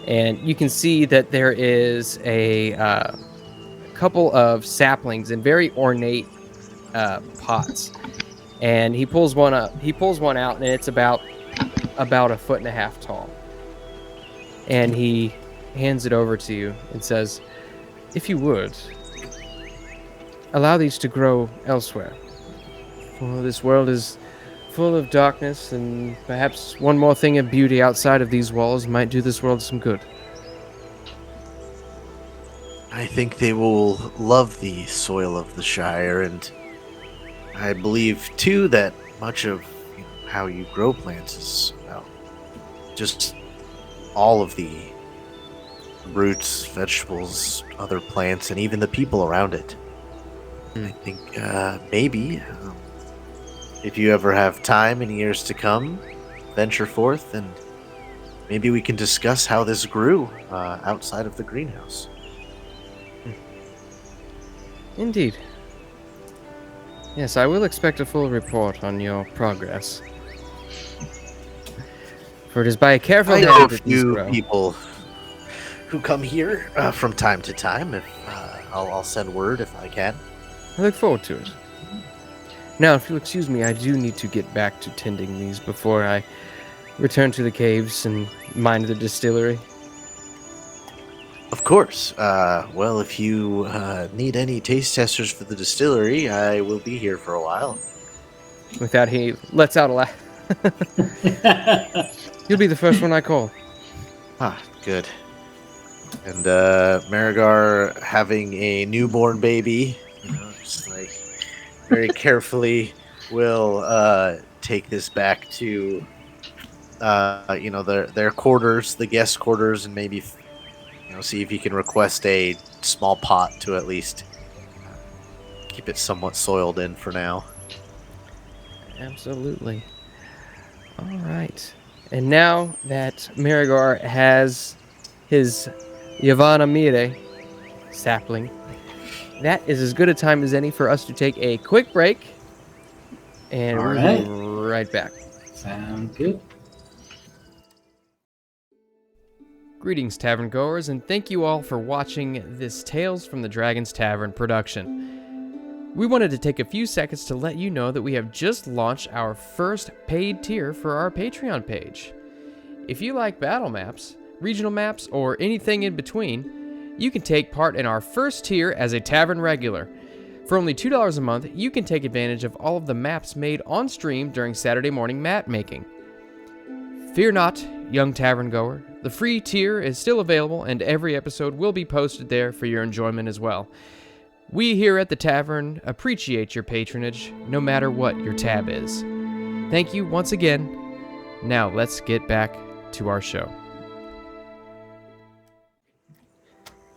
and you can see that there is a couple of saplings in very ornate pots. And he pulls one up. He pulls one out, and it's about 1.5 feet tall. And he hands it over to you and says, "If you would, allow these to grow elsewhere. For this world is full of darkness, and perhaps one more thing of beauty outside of these walls might do this world some good." I think they will love the soil of the Shire, and I believe too that much of how you grow plants is about just all of the roots, vegetables, other plants, and even the people around it. I think maybe if you ever have time in years to come, venture forth, and maybe we can discuss how this grew outside of the greenhouse. Indeed. Yes, I will expect a full report on your progress. For it is by a careful I hand know a that these few grow. people who come here from time to time. If I'll send word if I can. I look forward to it. Now, if you'll excuse me, I do need to get back to tending these before I return to the caves and mind the distillery. Of course. Well, if you need any taste testers for the distillery, I will be here for a while. With that, he lets out a laugh. You'll be the first one I call. Ah, good. And Miragar, having a newborn baby, just like very carefully will take this back to their quarters, the guest quarters, and maybe see if he can request a small pot to at least keep it somewhat soiled in for now. Absolutely. All right. And now that Miragar has his Yavanna Mire sapling, that is as good a time as any for us to take a quick break. And All we'll right. be right back. Sound good. Greetings, tavern goers, and thank you all for watching this Tales from the Dragon's Tavern production. We wanted to take a few seconds to let you know that we have just launched our first paid tier for our Patreon page. If you like battle maps, regional maps, or anything in between, you can take part in our first tier as a tavern regular. For only $2 a month, you can take advantage of all of the maps made on stream during Saturday morning map making. Fear not, young tavern goer. The free tier is still available, and every episode will be posted there for your enjoyment as well. We here at the Tavern appreciate your patronage, no matter what your tab is. Thank you once again. Now let's get back to our show.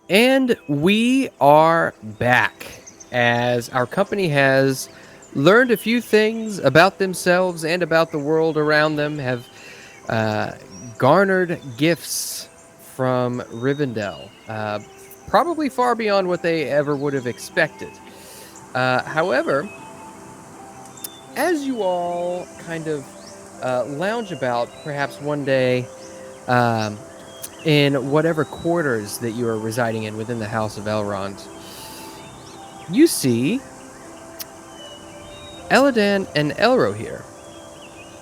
And we are back, as our company has learned a few things about themselves and about the world around them, have garnered gifts from Rivendell. Probably far beyond what they ever would have expected. However, as you all kind of lounge about, perhaps one day in whatever quarters that you are residing in within the House of Elrond, you see Eladan and Elrohir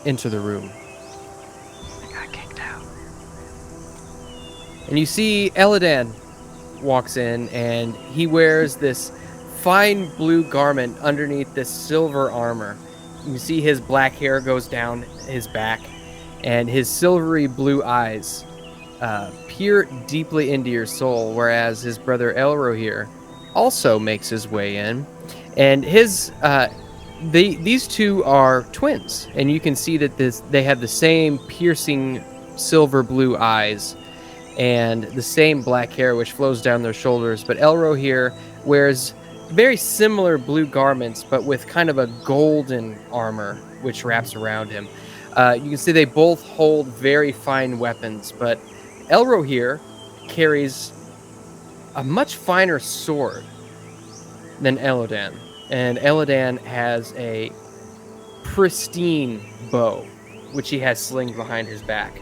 enter the room. I got kicked out. And you see Eladan walks in, and he wears this fine blue garment underneath this silver armor. You see his black hair goes down his back, and his silvery blue eyes peer deeply into your soul, whereas his brother Elrohir also makes his way in. And these two are twins, and you can see that they have the same piercing silver blue eyes and the same black hair which flows down their shoulders. But Elrohir wears very similar blue garments, but with kind of a golden armor which wraps around him. You can see they both hold very fine weapons, but Elrohir carries a much finer sword than Eladan. And Eladan has a pristine bow, which he has slinged behind his back.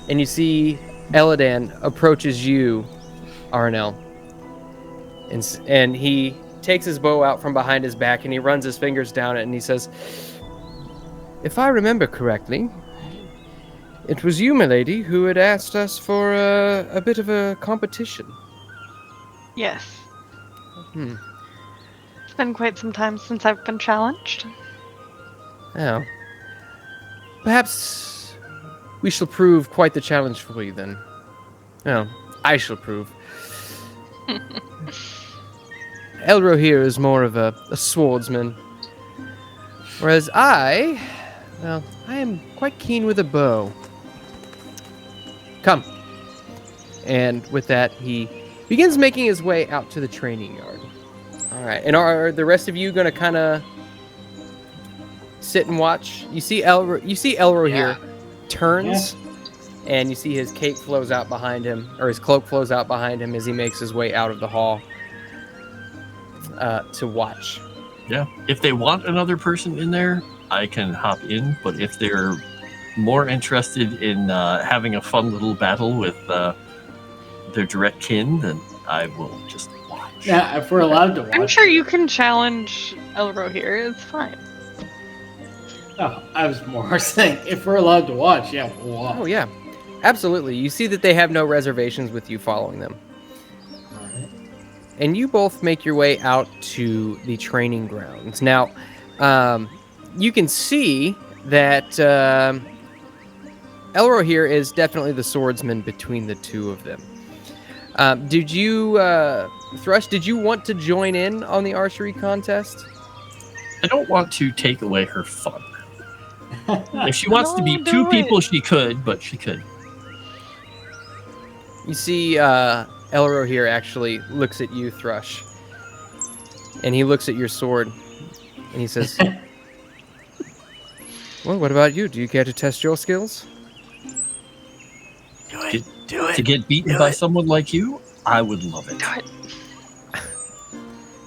And you see Eladan approaches you, Aranel, and he takes his bow out from behind his back, and he runs his fingers down it, and he says, "If I remember correctly, it was you, milady, who had asked us for a bit of a competition." Yes. It's been quite some time since I've been challenged. Oh. Perhaps we shall prove quite the challenge for you then. Oh, I shall prove. Elrohir is more of a swordsman, whereas I am quite keen with a bow. Come. And with that, he begins making his way out to the training yard. All right. And are the rest of you going to kind of sit and watch? You see Elrohir turns, and you see his cape flows out behind him, or his cloak flows out behind him as he makes his way out of the hall to watch. Yeah. If they want another person in there, I can hop in. But if they're more interested in having a fun little battle with their direct kin, then I will just watch. Yeah, if we're allowed to watch. I'm sure you can challenge Elrohir. It's fine. Oh, I was more saying, if we're allowed to watch, yeah, we'll watch. Oh, yeah. Absolutely. You see that they have no reservations with you following them. All right. And you both make your way out to the training grounds. Now, you can see that Elrohir is definitely the swordsman between the two of them. Did you, Thrush, did you want to join in on the archery contest? I don't want to take away her fun. If she wants to be two people, she could, but she could. You see, Elrohir actually looks at you, Thrush, and he looks at your sword, and he says, "Well, what about you? Do you care to test your skills?" Do it. Do it. To get beaten by someone like you, I would love it. Do it.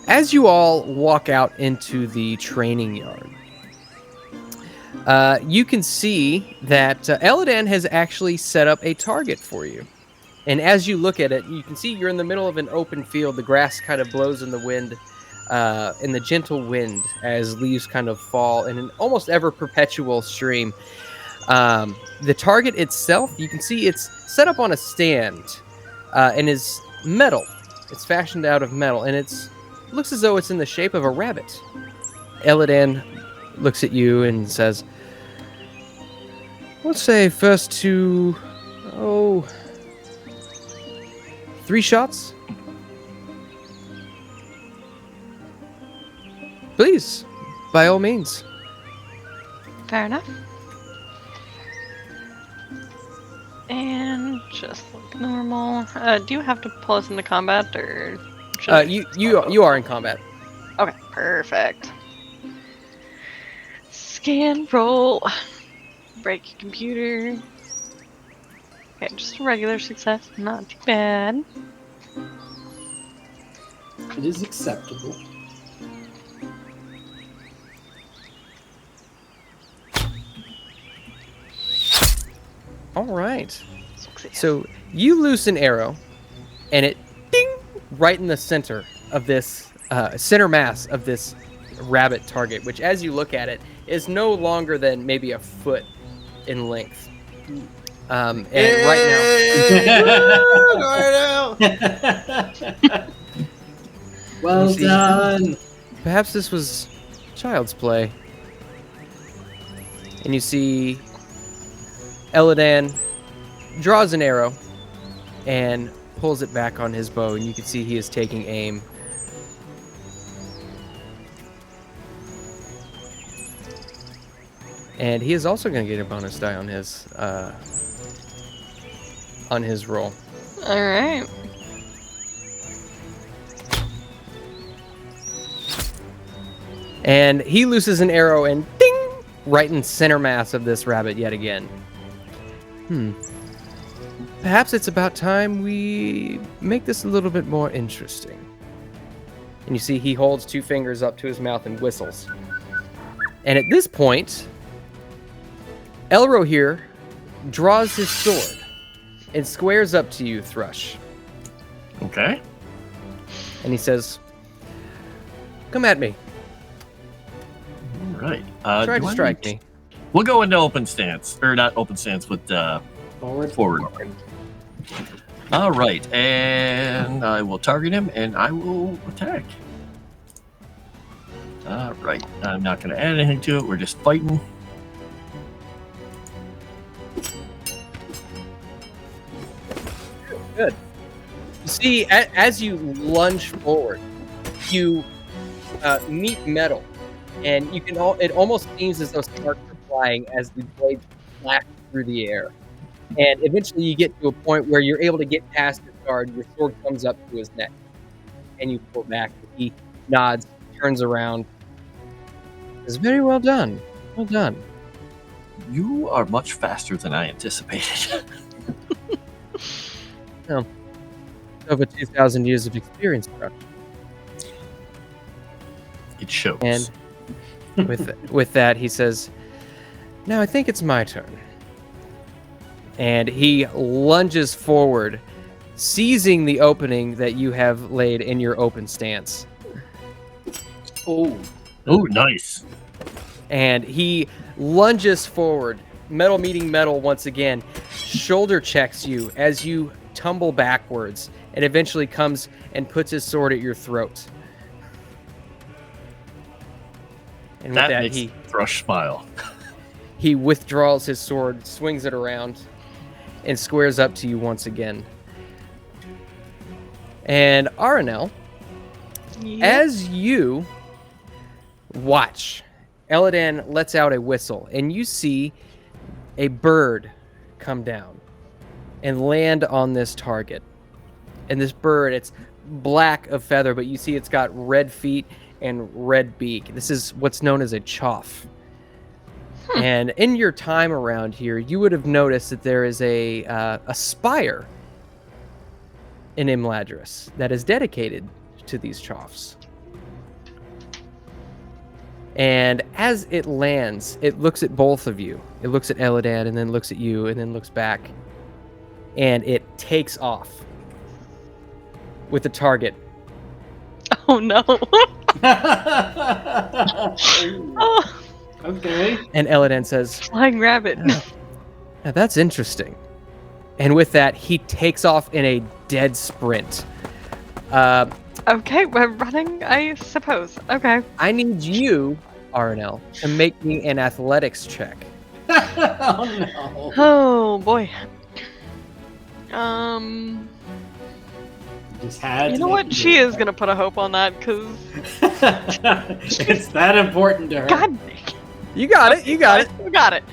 As you all walk out into the training yard, you can see that Eladan has actually set up a target for you. And as you look at it, you can see you're in the middle of an open field. The grass kind of blows in the wind, in the gentle wind, as leaves kind of fall in an almost ever perpetual stream. The target itself, you can see it's set up on a stand and is metal. It's fashioned out of metal, and it looks as though it's in the shape of a rabbit. Eladan looks at you and says, "Let's say first to, 3 shots? Please, by all means." Fair enough. And just like normal. Do you have to pull us into combat, or should I- You are in combat. Okay, perfect. Scan, roll, break your computer. Okay, just a regular success, not too bad. It is acceptable. All right. Success. So you loose an arrow, and it ding right in the center of this center mass of this rabbit target, which, as you look at it, is no longer than maybe a foot in length. And right now, Well You see- done. perhaps this was child's play. And you see Eladan draws an arrow and pulls it back on his bow, and you can see he is taking aim. And he is also going to get a bonus die on his roll. All right. And he looses an arrow and ding! Right in center mass of this rabbit yet again. Perhaps it's about time we make this a little bit more interesting. And you see he holds 2 fingers up to his mouth and whistles. And at this point, Elro here draws his sword and squares up to you, Thrush. Okay. And he says, "Come at me. All right. Try to strike me." We'll go into open stance, or not open stance, with forward. All right, and I will target him, and I will attack. All right, I'm not going to add anything to it. We're just fighting. Good. You see, as you lunge forward, you meet metal, and you can it almost seems as though sparks are flying as the blade flash through the air. And eventually you get to a point where you're able to get past his guard, your sword comes up to his neck, and you pull back. He nods, turns around. It's very well done. Well done. You are much faster than I anticipated. Over 2,000 years of experience, bro. It shows. And with that, he says, "Now I think it's my turn." And he lunges forward, seizing the opening that you have laid in your open stance. Oh, Nice. And he lunges forward, metal meeting metal once again, shoulder checks you as you tumble backwards, and eventually comes and puts his sword at your throat. And with That that, makes Thrush smile. he withdraws his sword, swings it around, and squares up to you once again. And Aranel, as you watch, Eladan lets out a whistle, and you see a bird come down and land on this target. And this bird, it's black of feather, but you see it's got red feet and red beak. This is what's known as a chough. And in your time around here, you would have noticed that there is a spire in Imladris that is dedicated to these choughs. And as it lands, it looks at both of you. It looks at Eladan and then looks at you and then looks back. And it takes off with the target. Oh no. Oh, okay. And Eladan says, flying rabbit. "Now that's interesting." And with that, he takes off in a dead sprint. Okay, we're running, I suppose. Okay. I need you, Aranel, to make me an athletics check. Oh no. Oh boy. Just had You to know make what? you She do is gonna put a hope on that, cause It's that important to her. God, You got it. You got it. we got it.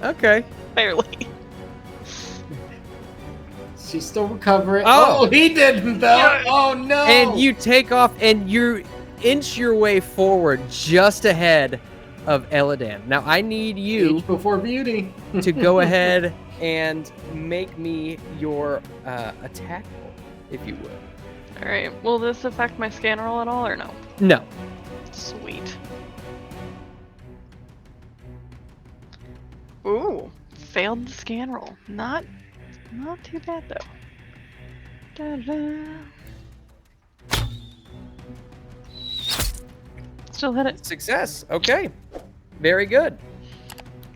Okay. Barely. She's still recovering. Oh. Oh, he didn't though. Oh no. And you take off and you inch your way forward just ahead of Eladan. Now I need you Age before beauty. to go ahead and make me your attack roll, if you will. All right. Will this affect my scan roll at all, or no? No. Sweet. Ooh, failed the scan roll. Not Not too bad though. Da-da. Still hit it. Success. Okay. Very good.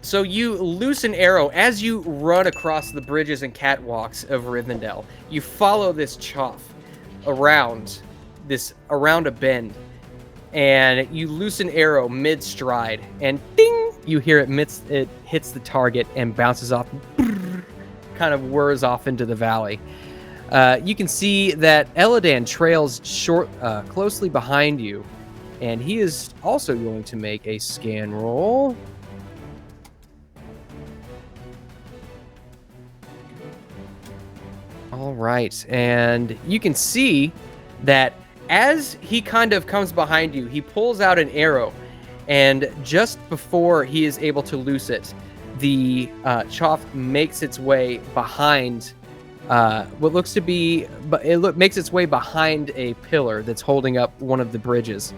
So you loose an arrow as you run across the bridges and catwalks of Rivendell. You follow this choff around a bend, and you loose an arrow mid-stride, and ding! You hear it hits the target and bounces off, kind of whirs off into the valley. You can see that Eladan trails closely behind you, and he is also going to make a scan roll. All right, and you can see that as he kind of comes behind you, he pulls out an arrow, and just before he is able to loose it, the choff makes its way behind what looks to be, but makes its way behind a pillar that's holding up one of the bridges.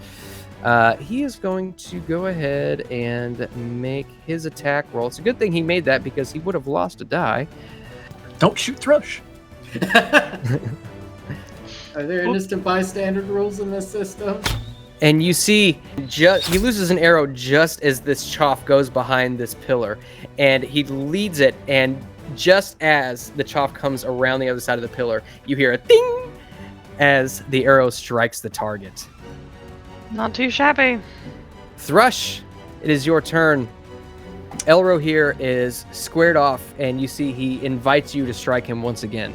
He is going to go ahead and make his attack roll. It's a good thing he made that because he would have lost a die. Don't shoot Thrush. Are there innocent bystander rules in this system? And you see, he loses an arrow just as this choff goes behind this pillar, and he leads it, and just as the choff comes around the other side of the pillar, you hear a ding as the arrow strikes the target. Not too shabby. Thrush, it is your turn. Elro here is squared off, and you see he invites you to strike him once again.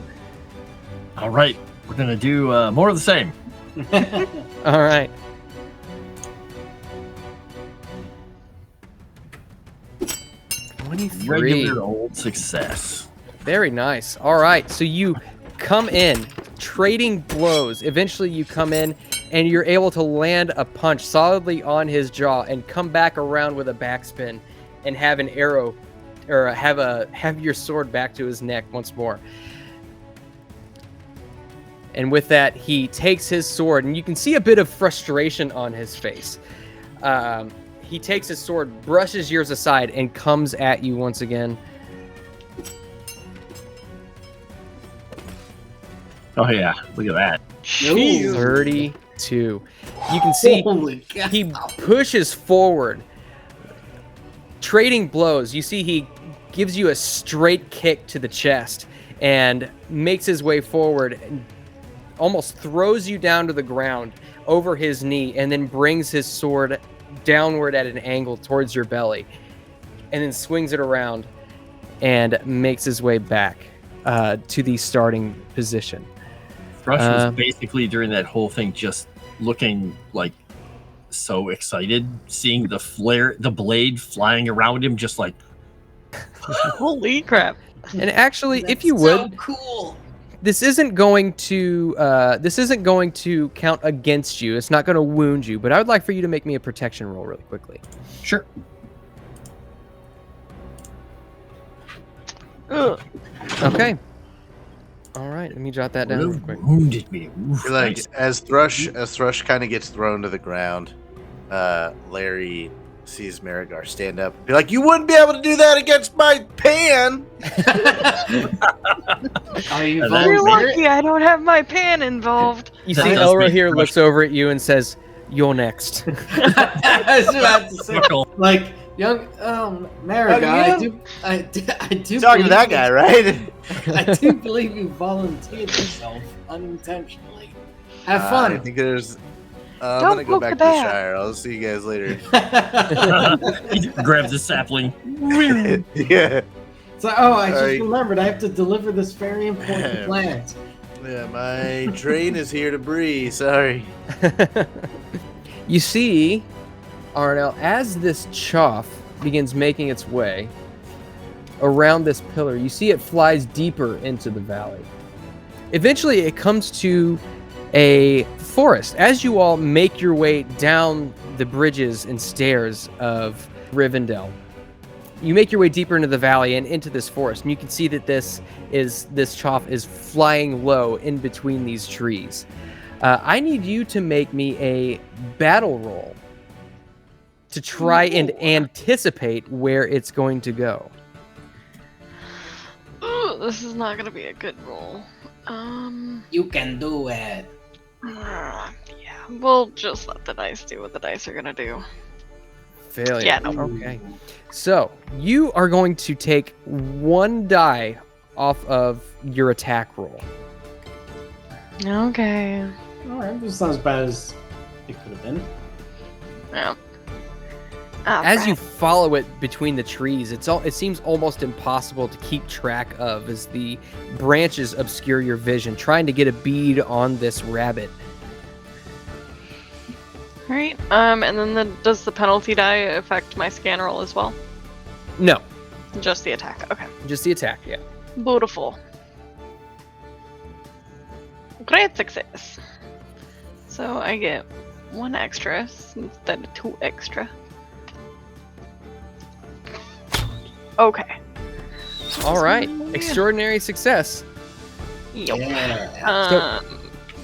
All right, we're gonna do more of the same. All right. Regular old success. Very nice. All right, so you come in, trading blows. Eventually you come in, and you're able to land a punch solidly on his jaw and come back around with a backspin and have an arrow, or have your sword back to his neck once more. And with that, he takes his sword, and you can see a bit of frustration on his face. He takes his sword, brushes yours aside, and comes at you once again. Oh yeah, look at that. Jeez. 32. You can see Holy cow. he pushes forward, trading blows. You see he gives you a straight kick to the chest and makes his way forward and almost throws you down to the ground over his knee, and then brings his sword downward at an angle towards your belly, and then swings it around and makes his way back to the starting position. Thrush was basically during that whole thing just looking like so excited, seeing the blade flying around him, just like Holy crap. And actually, That's if you would, so cool. this isn't going to count against you. It's not going to wound you, but I would like for you to make me a protection roll really quickly. sure. Ugh. Okay. All right, let me jot that down real quick. Wounded me. Oof, You're like nice. as Thrush kind of gets thrown to the ground, Larry sees Miragar stand up and be like, "You wouldn't be able to do that against my pan." Are you You're You're volunteering? lucky I don't have my pan involved. You That see does Elra make here Thrush- looks over at you and says, "You're next." I was about to say, Chuckle. like, young Miragar, I do Talking to believe that guy, right? I do believe you volunteered yourself unintentionally. Have fun. I think there's. I'm Don't gonna go poke back the to the bear. Shire. I'll see you guys later. He grabs a sapling. Yeah, So, I just Sorry. remembered I have to deliver this very important plant. yeah. My train is here to Bree. Sorry. You see, Aranel, as this choff begins making its way around this pillar, you see it flies deeper into the valley. Eventually, it comes to a forest. As you all make your way down the bridges and stairs of Rivendell, you make your way deeper into the valley and into this forest, and you can see that this choff is flying low in between these trees. I need you to make me a battle roll to try and anticipate where it's going to go. Ugh. this is not gonna be a good roll. You can do it. Yeah, we'll just let the dice do what the dice are gonna do. Failure. Yeah, no. Okay. So you are going to take 1 die off of your attack roll. Okay. Alright, this is not as bad as it could have been. Yeah. As you follow it between the trees, it seems almost impossible to keep track of as the branches obscure your vision, trying to get a bead on this rabbit. Alright, and then does the penalty die affect my scan roll as well? No, Just the attack, okay. just the attack, yeah. Beautiful. Great success. So I get 1 extra instead of 2 extra. Okay. All right, Yeah. extraordinary success. Yup. Yeah.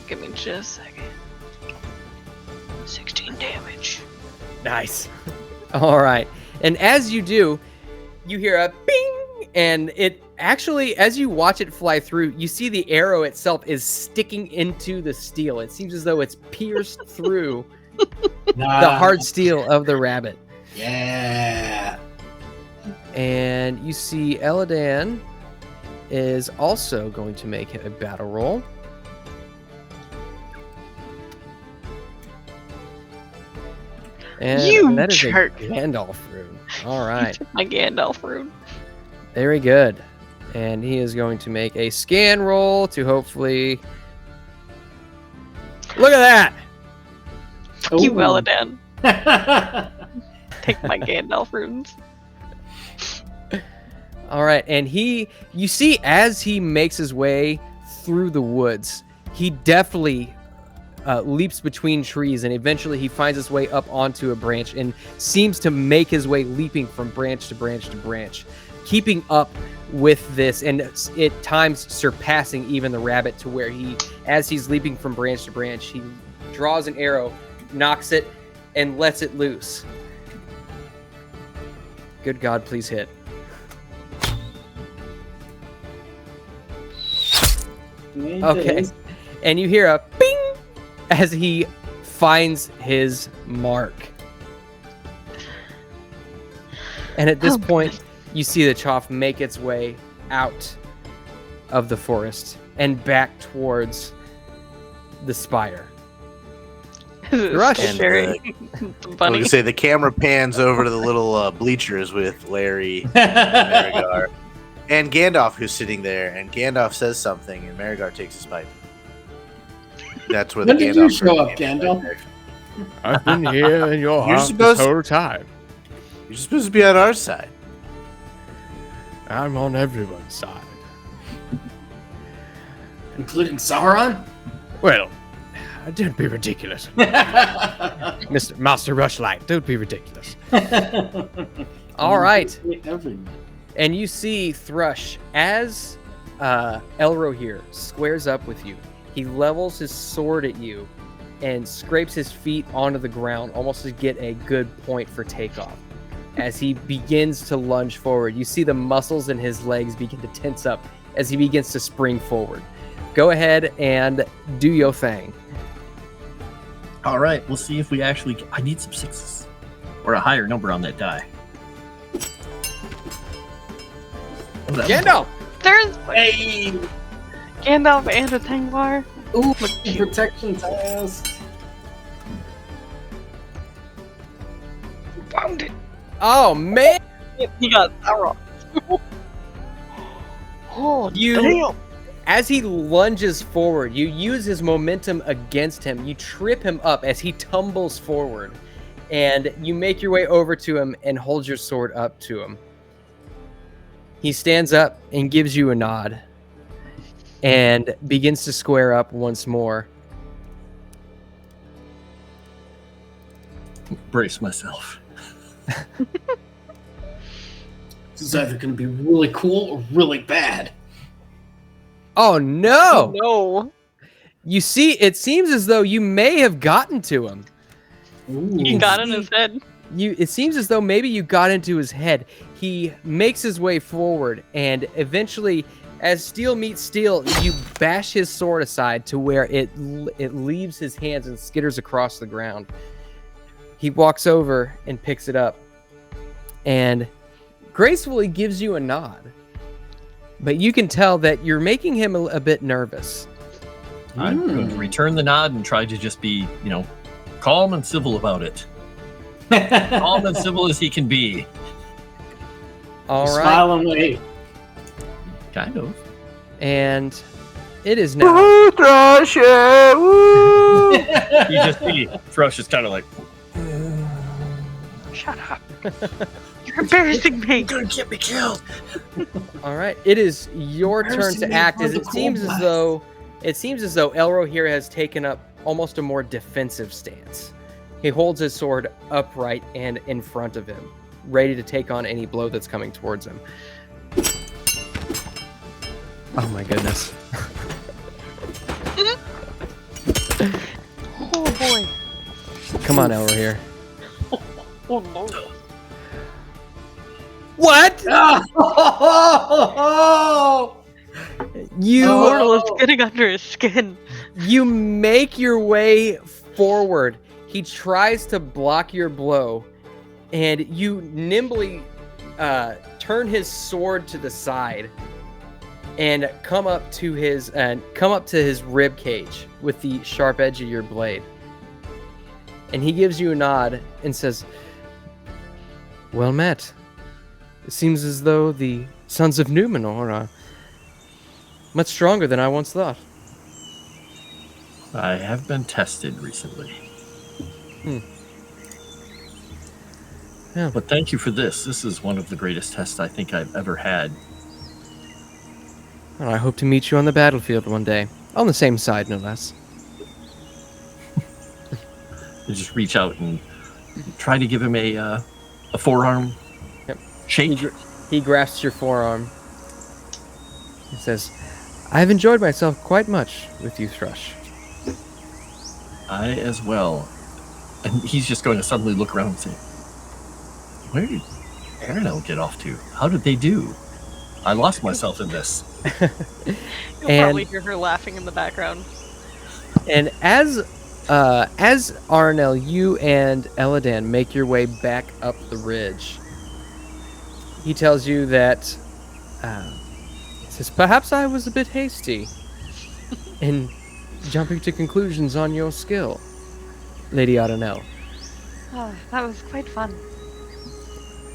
Give me just a second. 16 damage. Nice. All right, and as you do, you hear a bing, and it actually, as you watch it fly through, you see the arrow itself is sticking into the steel. It seems as though it's pierced through the hard steel of the rabbit. Yeah. And you see Eladan is also going to make a battle roll. And You that is jerk. a Gandalf rune. All right. My Gandalf rune. Very good. And he is going to make a scan roll to hopefully... Look at that! Fuck you, Ooh. Eladan. Take my Gandalf runes. All right, and you see as he makes his way through the woods, he definitely leaps between trees, and eventually he finds his way up onto a branch and seems to make his way leaping from branch to branch to branch, keeping up with this, and at times surpassing even the rabbit, to where as he's leaping from branch to branch, he draws an arrow, knocks it, and lets it loose. Good God, please hit. Okay. And you hear a ping as he finds his mark. And at this point, you see the Choff make its way out of the forest and back towards the spire. Thrush. And, Very I'm funny. gonna say the camera pans over to the little bleachers with Larry, Miragar, and Gandalf, who's sitting there. And Gandalf says something, and Miragar takes his pipe. That's where the When did Gandalf you show up, came from Gandalf? right there. I've been here in your You're heart supposed- this whole time. You're supposed to be on our side. I'm on everyone's side. Including Sauron? Well, don't be ridiculous. Mr. Master Rushlight, don't be ridiculous. All right. Everyone. And you see Thrush as Elro here squares up with you. He levels his sword at you and scrapes his feet onto the ground almost to get a good point for takeoff. As he begins to lunge forward, you see the muscles in his legs begin to tense up as he begins to spring forward. Go ahead and do your thing. All right, we'll see if we actually. I need some 6s or a higher number on that die. What's that? Gandalf! There's Hey! Gandalf and a Tengvar. Ooh, protection test. Found it. Oh, man! He got Sauron. Oh, You- damn. As he lunges forward, you use his momentum against him. You trip him up as he tumbles forward, and you make your way over to him and hold your sword up to him. He stands up and gives you a nod and begins to square up once more. Brace myself. This is either going to be really cool or really bad. Oh no! No. You see, it seems as though you may have gotten to him. Ooh. He got in his head. It seems as though maybe you got into his head. He makes his way forward, and eventually, As steel meets steel, you bash his sword aside to where it leaves his hands and skitters across the ground. He walks over and picks it up and gracefully gives you a nod. But you can tell that you're making him a bit nervous. I'm going to return the nod and try to just be, calm and civil about it. Calm and civil as he can be. All right. Smile and wave. Kind of. And it is now. Woo, Thrush! Yeah, woo! You just see Thrush is kind of like, Shut up. You're embarrassing me. you're going to get me killed. All right. It is your turn to act. As it seems as though Elro here has taken up almost a more defensive stance. He holds his sword upright and in front of him, ready to take on any blow that's coming towards him. Oh my goodness. Oh boy. Come on, Elro here. Oh no. What? You Mortal is getting under his skin. You make your way forward. He tries to block your blow, and you nimbly turn his sword to the side and come up to his rib cage with the sharp edge of your blade. And he gives you a nod and says, "Well met. It seems as though the sons of Numenor are much stronger than I once thought." I have been tested recently. Yeah. But thank you for this. This is one of the greatest tests I think I've ever had. Well, I hope to meet you on the battlefield one day. On the same side, no less. I just reach out and try to give him a forearm shake. He grasps your forearm. He says, "I've enjoyed myself quite much with you, Thrush." I as well. And he's just going to suddenly look around and say, where did Aranel get off to? How did they do? I lost myself in this. You'll probably hear her laughing in the background. And as Aranel, you and Eladan make your way back up the ridge, he tells you that, he says, "Perhaps I was a bit hasty in jumping to conclusions on your skill, Lady Aranel." Oh, that was quite fun.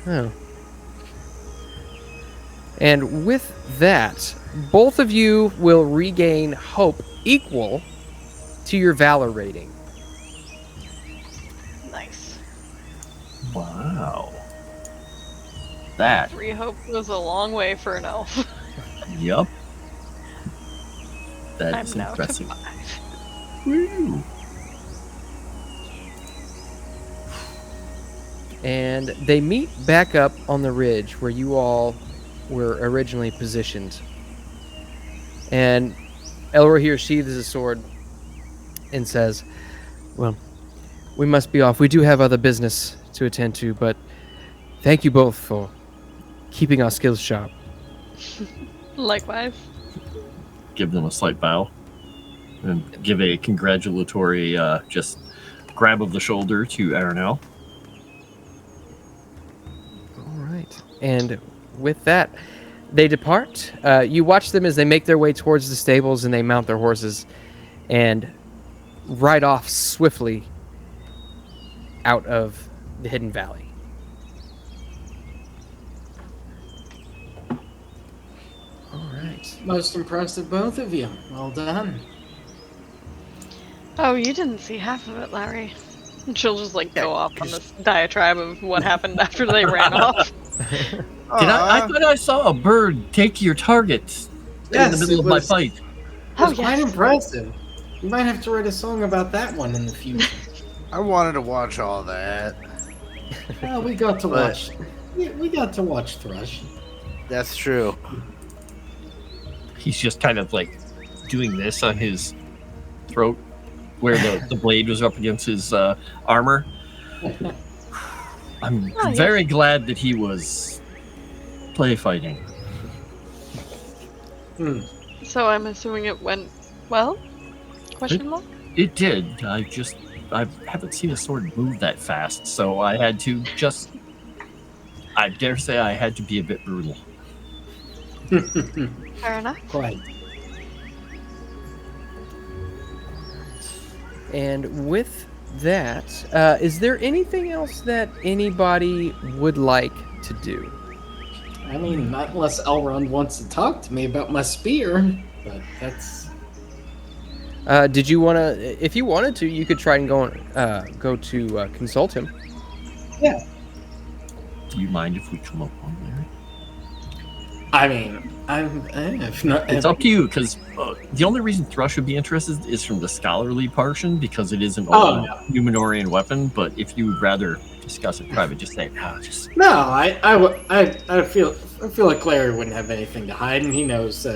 Oh. And with that, both of you will regain hope equal to your valor rating. Nice. Wow. That. 3 hope goes a long way for an elf. Yup. That I'm is now to impressive. 5. Woo. And they meet back up on the ridge where you all were originally positioned. And Elro here sheathes his sword and says, "Well, we must be off. We do have other business to attend to, but thank you both for keeping our skills sharp." Likewise. Give them a slight bow. And give a congratulatory just grab of the shoulder to Aranel. All right. And with that, they depart. You watch them as they make their way towards the stables and they mount their horses and ride off swiftly out of the hidden valley. All right. Most impressive, both of you. Well done. Oh, you didn't see half of it, Larry. And she'll just go off on this diatribe of what happened after they ran off. I thought I saw a bird take your target in the middle of my fight. It was quite impressive. You might have to write a song about that one in the future. I wanted to watch all that. Well, we got to watch. We got to watch Thrush. That's true. He's just kind of doing this on his throat where the blade was up against his armor. I'm very glad that he was play fighting. Hmm. So I'm assuming it went well? Question mark? It did. I haven't seen a sword move that fast, so I had to just. I dare say I had to be a bit brutal. Fair enough. Quite. And with that, is there anything else that anybody would like to do? I mean, not unless Elrond wants to talk to me about my spear, but that's... Did you want to? If you wanted to, you could try and go to consult him. Yeah. Do you mind if we come up on there? I mean, if not... It's up to you, because the only reason Thrush would be interested is from the scholarly portion, because it is an old Numenorian weapon. But if you would rather discuss it private, just say, No, I feel like Larry wouldn't have anything to hide, and he knows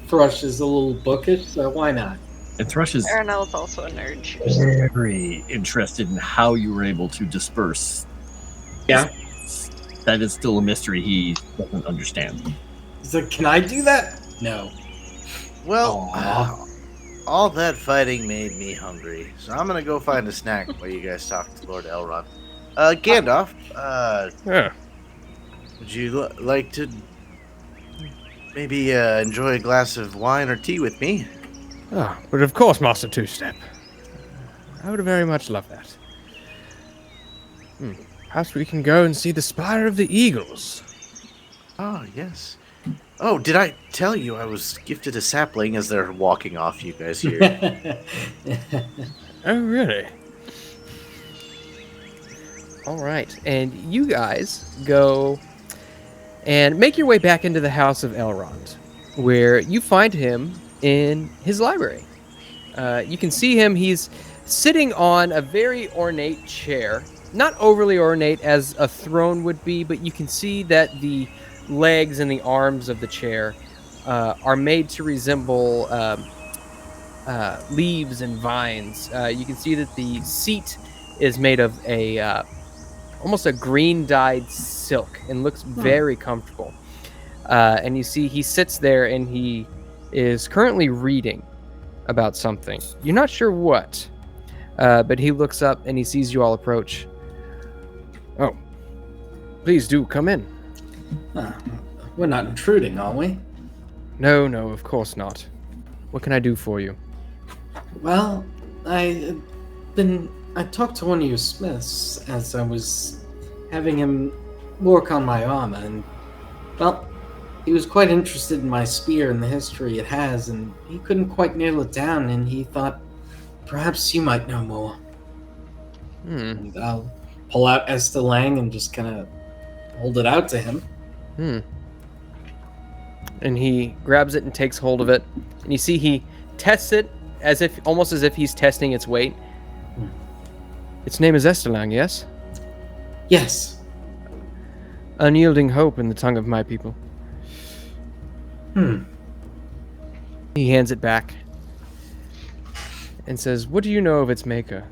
Thrush is a little bookish, so why not? And Thrush is Aranel is also a nerd. very interested in how you were able to disperse. Yeah. That is still a mystery he doesn't understand. He's like, can I do that? No. Well, Aw. all that fighting made me hungry, so I'm gonna go find a snack while you guys talk to Lord Elrond. Gandalf, Yeah. would you like to maybe enjoy a glass of wine or tea with me? Oh, but of course, Master Two-Step. I would very much love that. Perhaps we can go and see the Spire of the Eagles. Oh, yes. Oh, did I tell you I was gifted a sapling as they're walking off, you guys here? Oh, really? All right, and you guys go and make your way back into the house of Elrond, where you find him in his library. You can see him. He's sitting on a very ornate chair. Not overly ornate as a throne would be, but you can see that the legs and the arms of the chair are made to resemble leaves and vines. You can see that the seat is made of almost a green dyed silk and looks very comfortable. And you see he sits there and he is currently reading about something. You're not sure what, but he looks up and he sees you all approach. Oh, please do come in. We're not intruding, are we? No, of course not. What can I do for you? Well, I talked to one of your smiths as I was having him work on my armor, and well, he was quite interested in my spear and the history it has, and he couldn't quite nail it down, and he thought perhaps you might know more. And I'll pull out Esther Lang and just kind of hold it out to him. And he grabs it and takes hold of it, and you see he tests it almost as if he's testing its weight. Its name is Esterlang, yes? Yes. Unyielding hope in the tongue of my people. He hands it back and says, "What do you know of its maker?"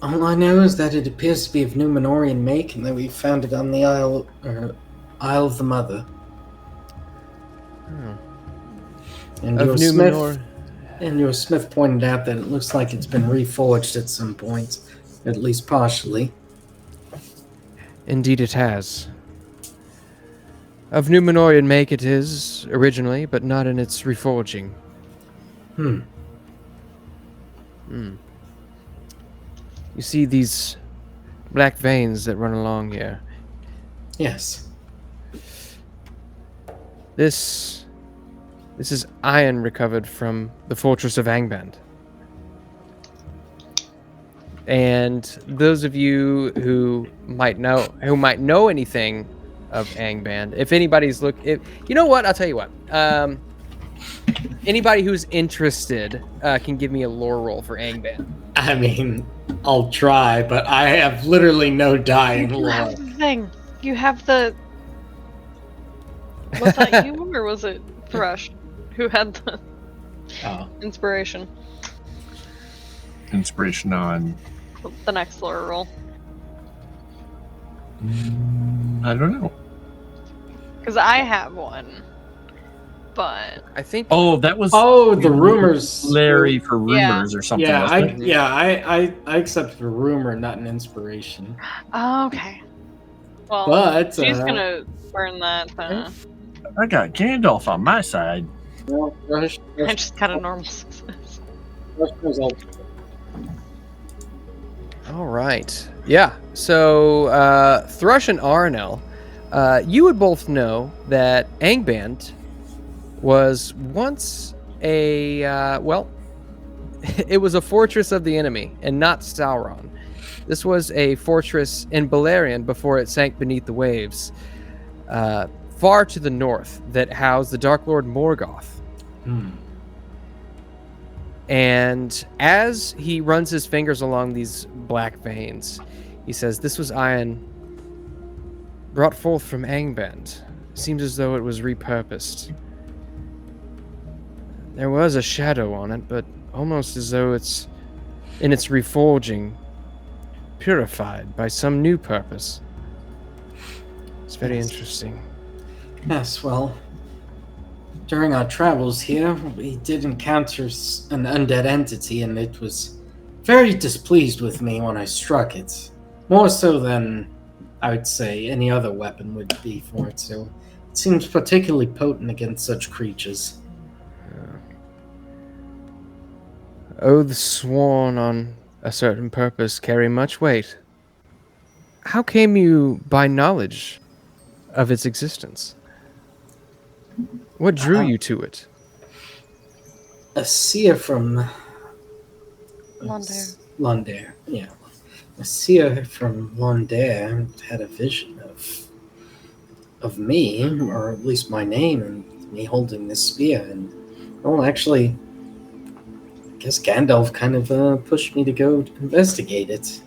All I know is that it appears to be of Numenorian make, and that we found it on the Isle of the Mother. And Of Numenor. Your smith pointed out that it looks like it's been reforged at some point, at least partially. Indeed it has. Of Numenorian make it is, originally, but not in its reforging. You see these black veins that run along here. Yes. This is iron recovered from the fortress of Angband. And those of you who might know anything of Angband, if anybody's you know what? I'll tell you what. Anybody who's interested can give me a lore roll for Angband. I mean, I'll try, but I have literally no die in You lore. have the thing. You have the. Was that you or was it Thrush who had the inspiration? Inspiration on. The next lore roll. I don't know. Because I have one. but I think. Oh, that was the rumors. Larry for rumors or something. Yeah, wasn't it? I accepted a rumor, not an inspiration. okay. Well, But she's gonna burn that. I got Gandalf on my side. well, Rush I just got a normal success. goes all- All right. Yeah. So, Thrush and Aranel, you would both know that Angband was once a, it was a fortress of the enemy and not Sauron. This was a fortress in Beleriand before it sank beneath the waves, far to the north, that housed the Dark Lord Morgoth. And as he runs his fingers along these black veins, he says, "This was iron brought forth from Angband. Seems as though it was repurposed. There was a shadow on it, but almost as though it's, in its reforging, purified by some new purpose. It's very Yes. interesting." Yes, well, during our travels here, we did encounter an undead entity, and it was very displeased with me when I struck it. More so than I would say any other weapon would be for it, so it seems particularly potent against such creatures. Oaths sworn on a certain purpose carry much weight. How came you by knowledge of its existence? What drew you to it? A seer from Londair. Londair, yeah. A seer from Londair had a vision of me, or at least my name, and me holding this spear. And well, actually, I guess Gandalf kind of pushed me to go investigate it,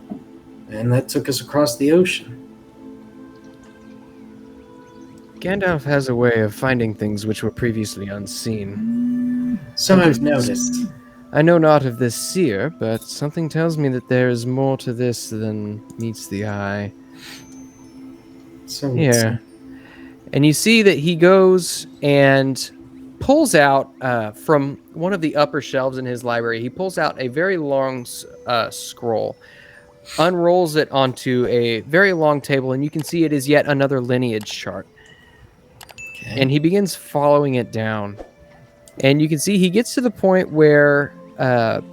and that took us across the ocean. Gandalf has a way of finding things which were previously unseen. So I've noticed. I know not of this seer, but something tells me that there is more to this than meets the eye. So Here. And you see that he goes and pulls out from one of the upper shelves in his library, he pulls out a very long scroll, unrolls it onto a very long table, and you can see it is yet another lineage chart. Okay. And he begins following it down. And you can see he gets to the point where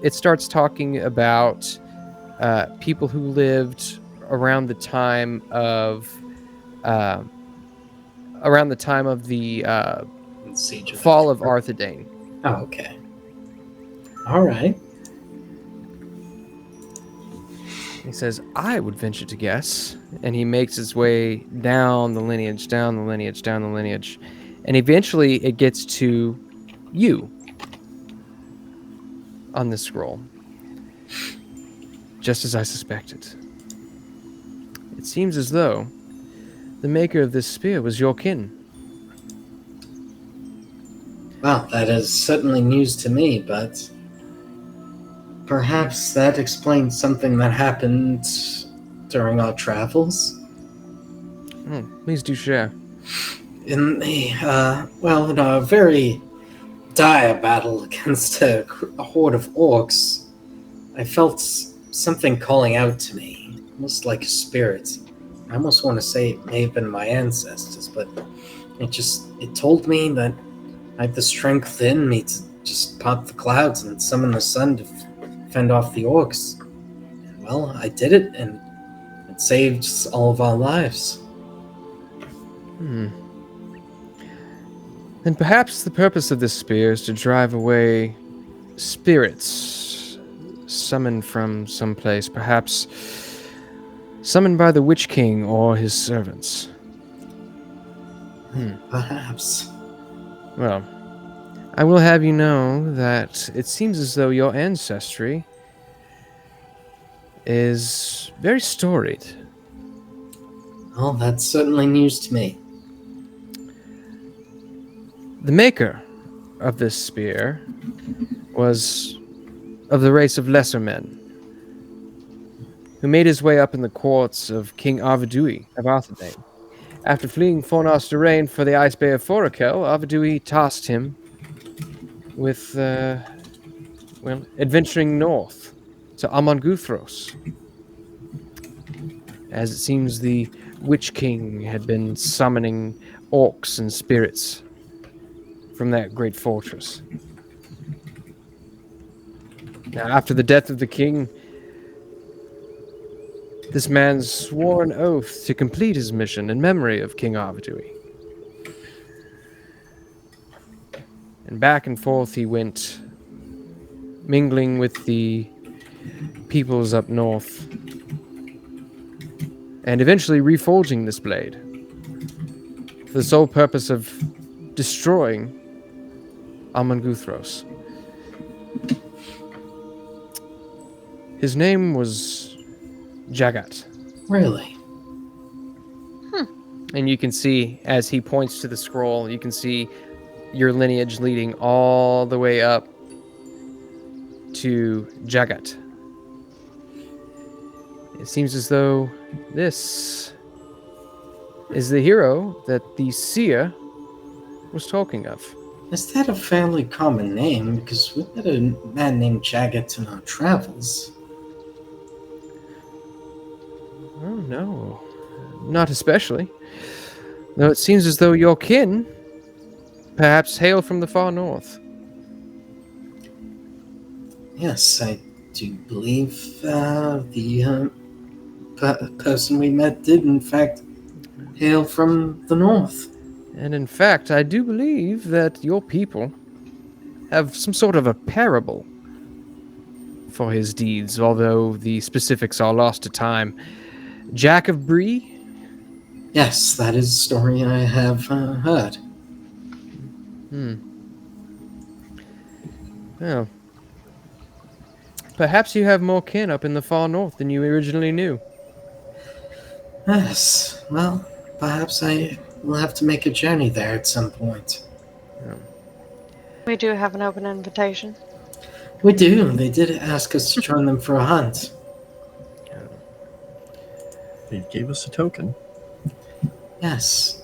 it starts talking about people who lived around the time of the Siege of fall of Arthedain. Oh, okay. All right. He says, "I would venture to guess," and he makes his way down the lineage, down the lineage, down the lineage, and eventually it gets to you on this scroll. Just as I suspected. It seems as though the maker of this spear was your kin. Well, that is certainly news to me, but perhaps that explains something that happened during our travels. Please do share. In a very dire battle against a horde of orcs, I felt something calling out to me, almost like a spirit. I almost want to say it may have been my ancestors, but it told me that I had the strength in me to just pop the clouds and summon the sun to fend off the orcs. Well, I did it, and it saved all of our lives. Then perhaps the purpose of this spear is to drive away spirits summoned from someplace, perhaps summoned by the Witch King or his servants. Perhaps. Well, I will have you know that it seems as though your ancestry is very storied. Well, that's certainly news to me. The maker of this spear was of the race of lesser men, who made his way up in the courts of King Arvedui of Arthedain. After fleeing Fornos Dorain for the Ice Bay of Forakel, Avadui tasked him with, adventuring north to Amanguthros, as it seems the Witch King had been summoning orcs and spirits from that great fortress. Now, after the death of the king, this man swore an oath to complete his mission in memory of King Avadui. And back and forth he went, mingling with the peoples up north, and eventually reforging this blade for the sole purpose of destroying Amanguthros. His name was Jagat. Really? And you can see, as he points to the scroll, you can see your lineage leading all the way up to Jagat. It seems as though this is the hero that the seer was talking of. Is that a fairly common name? Because we met a man named Jagat in our travels. Oh, no. Not especially. Though it seems as though your kin perhaps hail from the far north. Yes, I do believe the person we met did, in fact, hail from the north. And in fact, I do believe that your people have some sort of a parable for his deeds, although the specifics are lost to time. Jack of Bree? Yes, that is a story I have heard. Well, perhaps you have more kin up in the far north than you originally knew. Yes, well, perhaps I will have to make a journey there at some point. We do have an open invitation. We do. They did ask us to join them for a hunt. They gave us a token. Yes.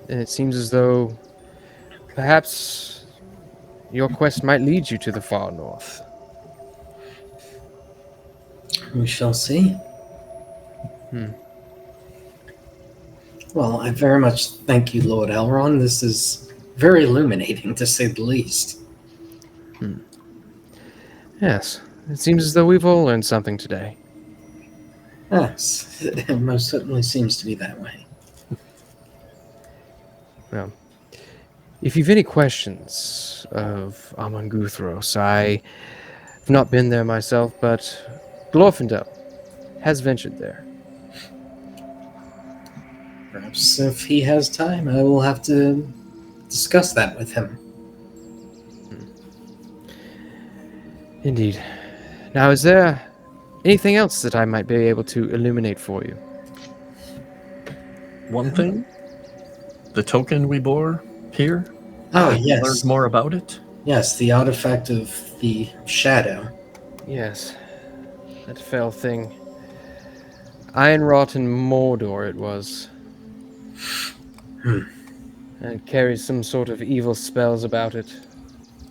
And it seems as though perhaps your quest might lead you to the far north. We shall see. Well, I very much thank you, Lord Elrond. This is very illuminating, to say the least. Yes, it seems as though we've all learned something today. Yes, it most certainly seems to be that way. Well, if you've any questions of Amanguthros, I have not been there myself, but Glorfindel has ventured there. Perhaps if he has time, I will have to discuss that with him. Indeed. Now, is there anything else that I might be able to illuminate for you? One thing, the token we bore here. Oh, Have you yes. learned more about it? Yes, the artifact of the shadow. Yes, that fell thing. Ironwrought in Mordor it was. And it carries some sort of evil spells about it.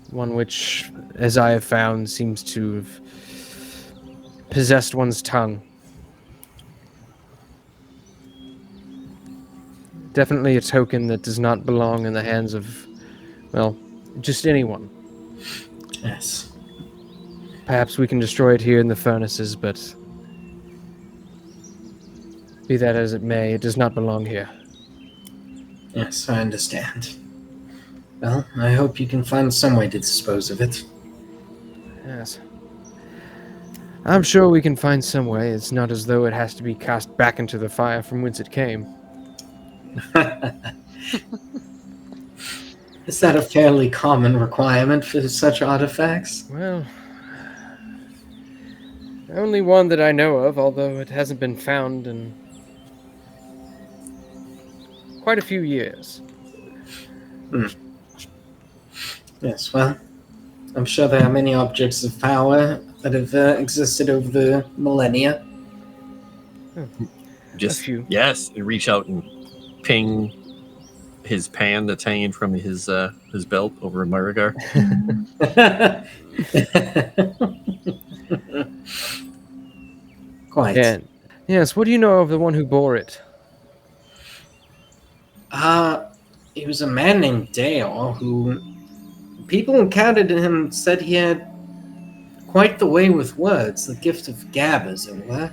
One which, as I have found, seems to have possessed one's tongue. Definitely a token that does not belong in the hands of, well, just anyone. Yes. Perhaps we can destroy it here in the furnaces, but be that as it may, it does not belong here. Yes, I understand. Well, I hope you can find some way to dispose of it. Yes. I'm sure we can find some way. It's not as though it has to be cast back into the fire from whence it came. Is that a fairly common requirement for such artifacts? Well, only one that I know of, although it hasn't been found in quite a few years. Yes, well, I'm sure there are many objects of power that have existed over the millennia. Just A few. yes, reach out and tucking his pan that's hanging from his belt over Miragar. Quite. And yes, what do you know of the one who bore it? He was a man named Déor who people encountered him said he had quite the way with words, the gift of gab, as it were.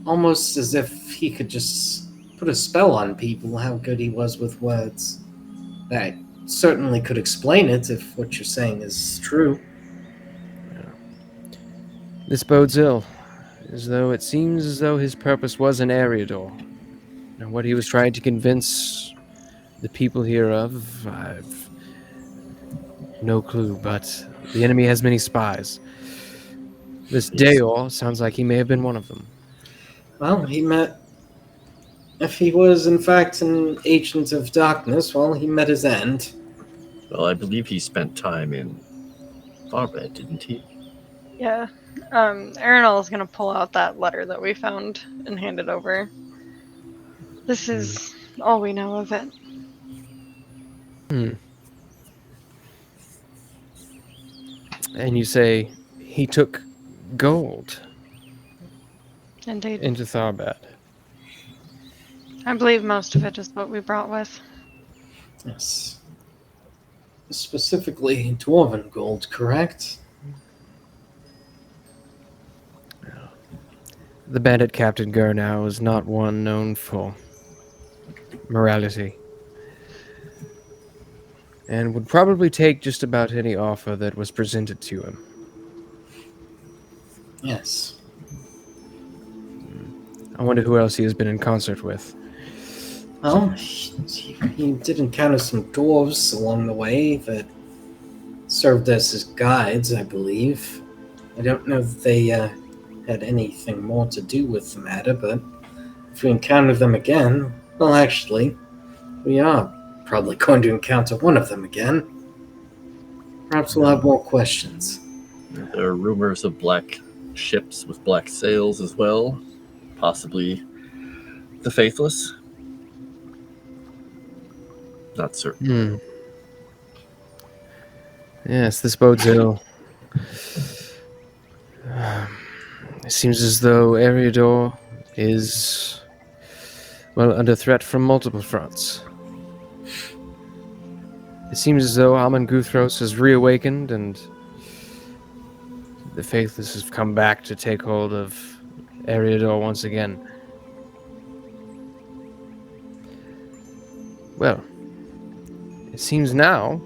Almost as if he could just put a spell on people, how good he was with words. That certainly could explain it if what you're saying is true. This bodes ill, it seems as though his purpose was an Eriador. And what he was trying to convince the people here of, I've no clue, but the enemy has many spies. This Déor sounds like he may have been one of them. Well, if he was in fact an agent of darkness, well, he met his end. Well, I believe he spent time in Farbed, didn't he? Yeah. Aranel is going to pull out that letter that we found and hand it over. This is all we know of it. And you say he took gold Indeed. into Tharbad. I believe most of it is what we brought with. Yes. Specifically dwarven gold, correct? The bandit Captain Gurnow is not one known for morality, and would probably take just about any offer that was presented to him. Yes. I wonder who else he has been in concert with. Well, he did encounter some dwarves along the way that served as his guides, I believe. I don't know that they had anything more to do with the matter, but if we encounter them again, well, actually, we are probably going to encounter one of them again. Perhaps we'll have more questions. There are rumors of black ships with black sails as well. Possibly the Faithless. Not certain. Yes, this bodes ill. It seems as though Eriador is, well, under threat from multiple fronts. It seems as though Amon Guthros has reawakened and the Faithless have come back to take hold of Eriador once again. Well, it seems now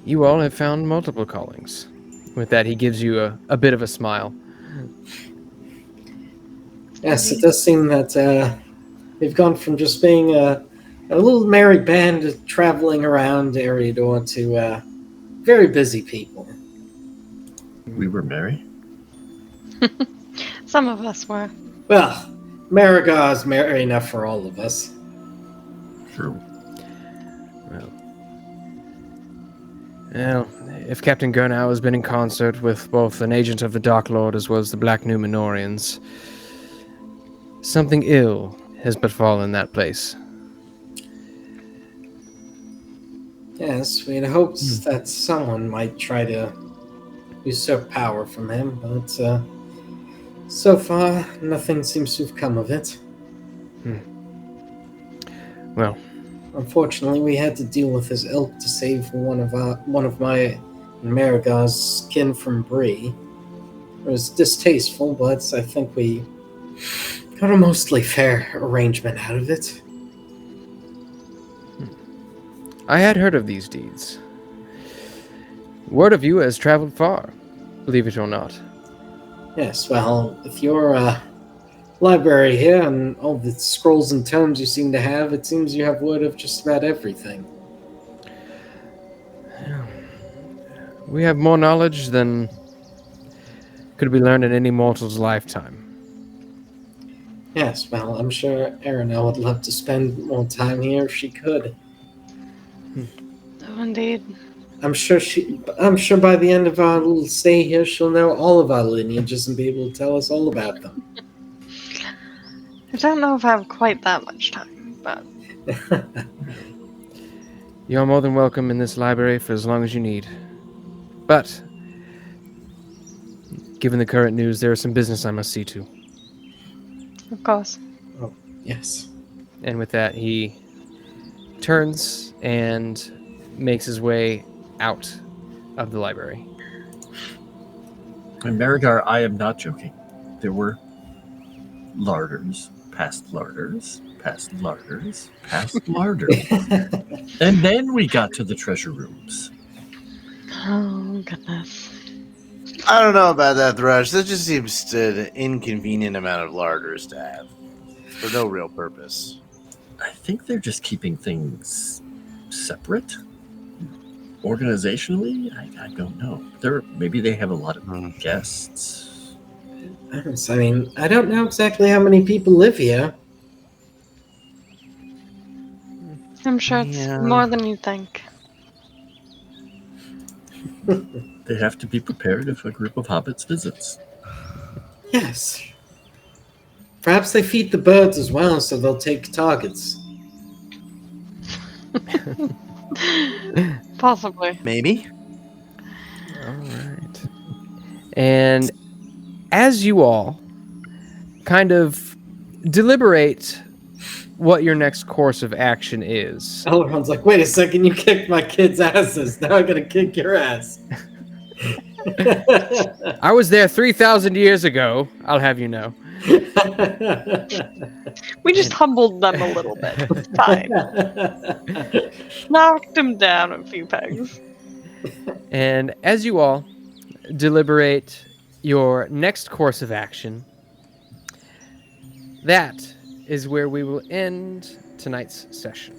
you all have found multiple callings. With that, he gives you a bit of a smile. Yes, it does seem that we've gone from just being a little merry band traveling around Eriador to very busy people. We were merry? Some of us were. Well, Miragar's merry enough for all of us. True. Well, if Captain Gurnow has been in concert with both an agent of the Dark Lord as well as the Black Numenorians, something ill has befallen that place. Yes, we had hoped that someone might try to usurp power from him, but so far, nothing seems to have come of it. Well, unfortunately, we had to deal with his ilk to save one of my and Miragar's kin from Bree. It was distasteful, but I think we got a mostly fair arrangement out of it. I had heard of these deeds. Word of you has traveled far, believe it or not. Yes, well, with your library here and all the scrolls and tomes you seem to have, it seems you have word of just about everything. We have more knowledge than could be learned in any mortal's lifetime. Yes, well, I'm sure Aranel would love to spend more time here if she could. Oh, indeed. I'm sure by the end of our little stay here, she'll know all of our lineages and be able to tell us all about them. I don't know if I have quite that much time, but You're more than welcome in this library for as long as you need. But, given the current news, there is some business I must see to. of course. Oh, yes. And with that, he turns and makes his way out of the library. And Miragar, I am not joking. There were larders, past larders, past larders, past larders. And then we got to the treasure rooms. Oh, goodness. I don't know about that, Thrush. That just seems an inconvenient amount of larders to have for no real purpose. I think they're just keeping things separate. Organizationally, I don't know. Maybe they have a lot of guests. I mean, I don't know exactly how many people live here. I'm sure it's more than you think. They have to be prepared if a group of hobbits visits. Yes. Perhaps they feed the birds as well, so they'll take targets. Possibly. Maybe. All right. And as you all kind of deliberate what your next course of action is, Elrond's like, wait a second, you kicked my kids' asses. Now I'm going to kick your ass. I was there 3,000 years ago, I'll have you know. We just humbled them a little bit. It's fine. Knocked them down a few pegs. And as you all deliberate your next course of action, that is where we will end tonight's session.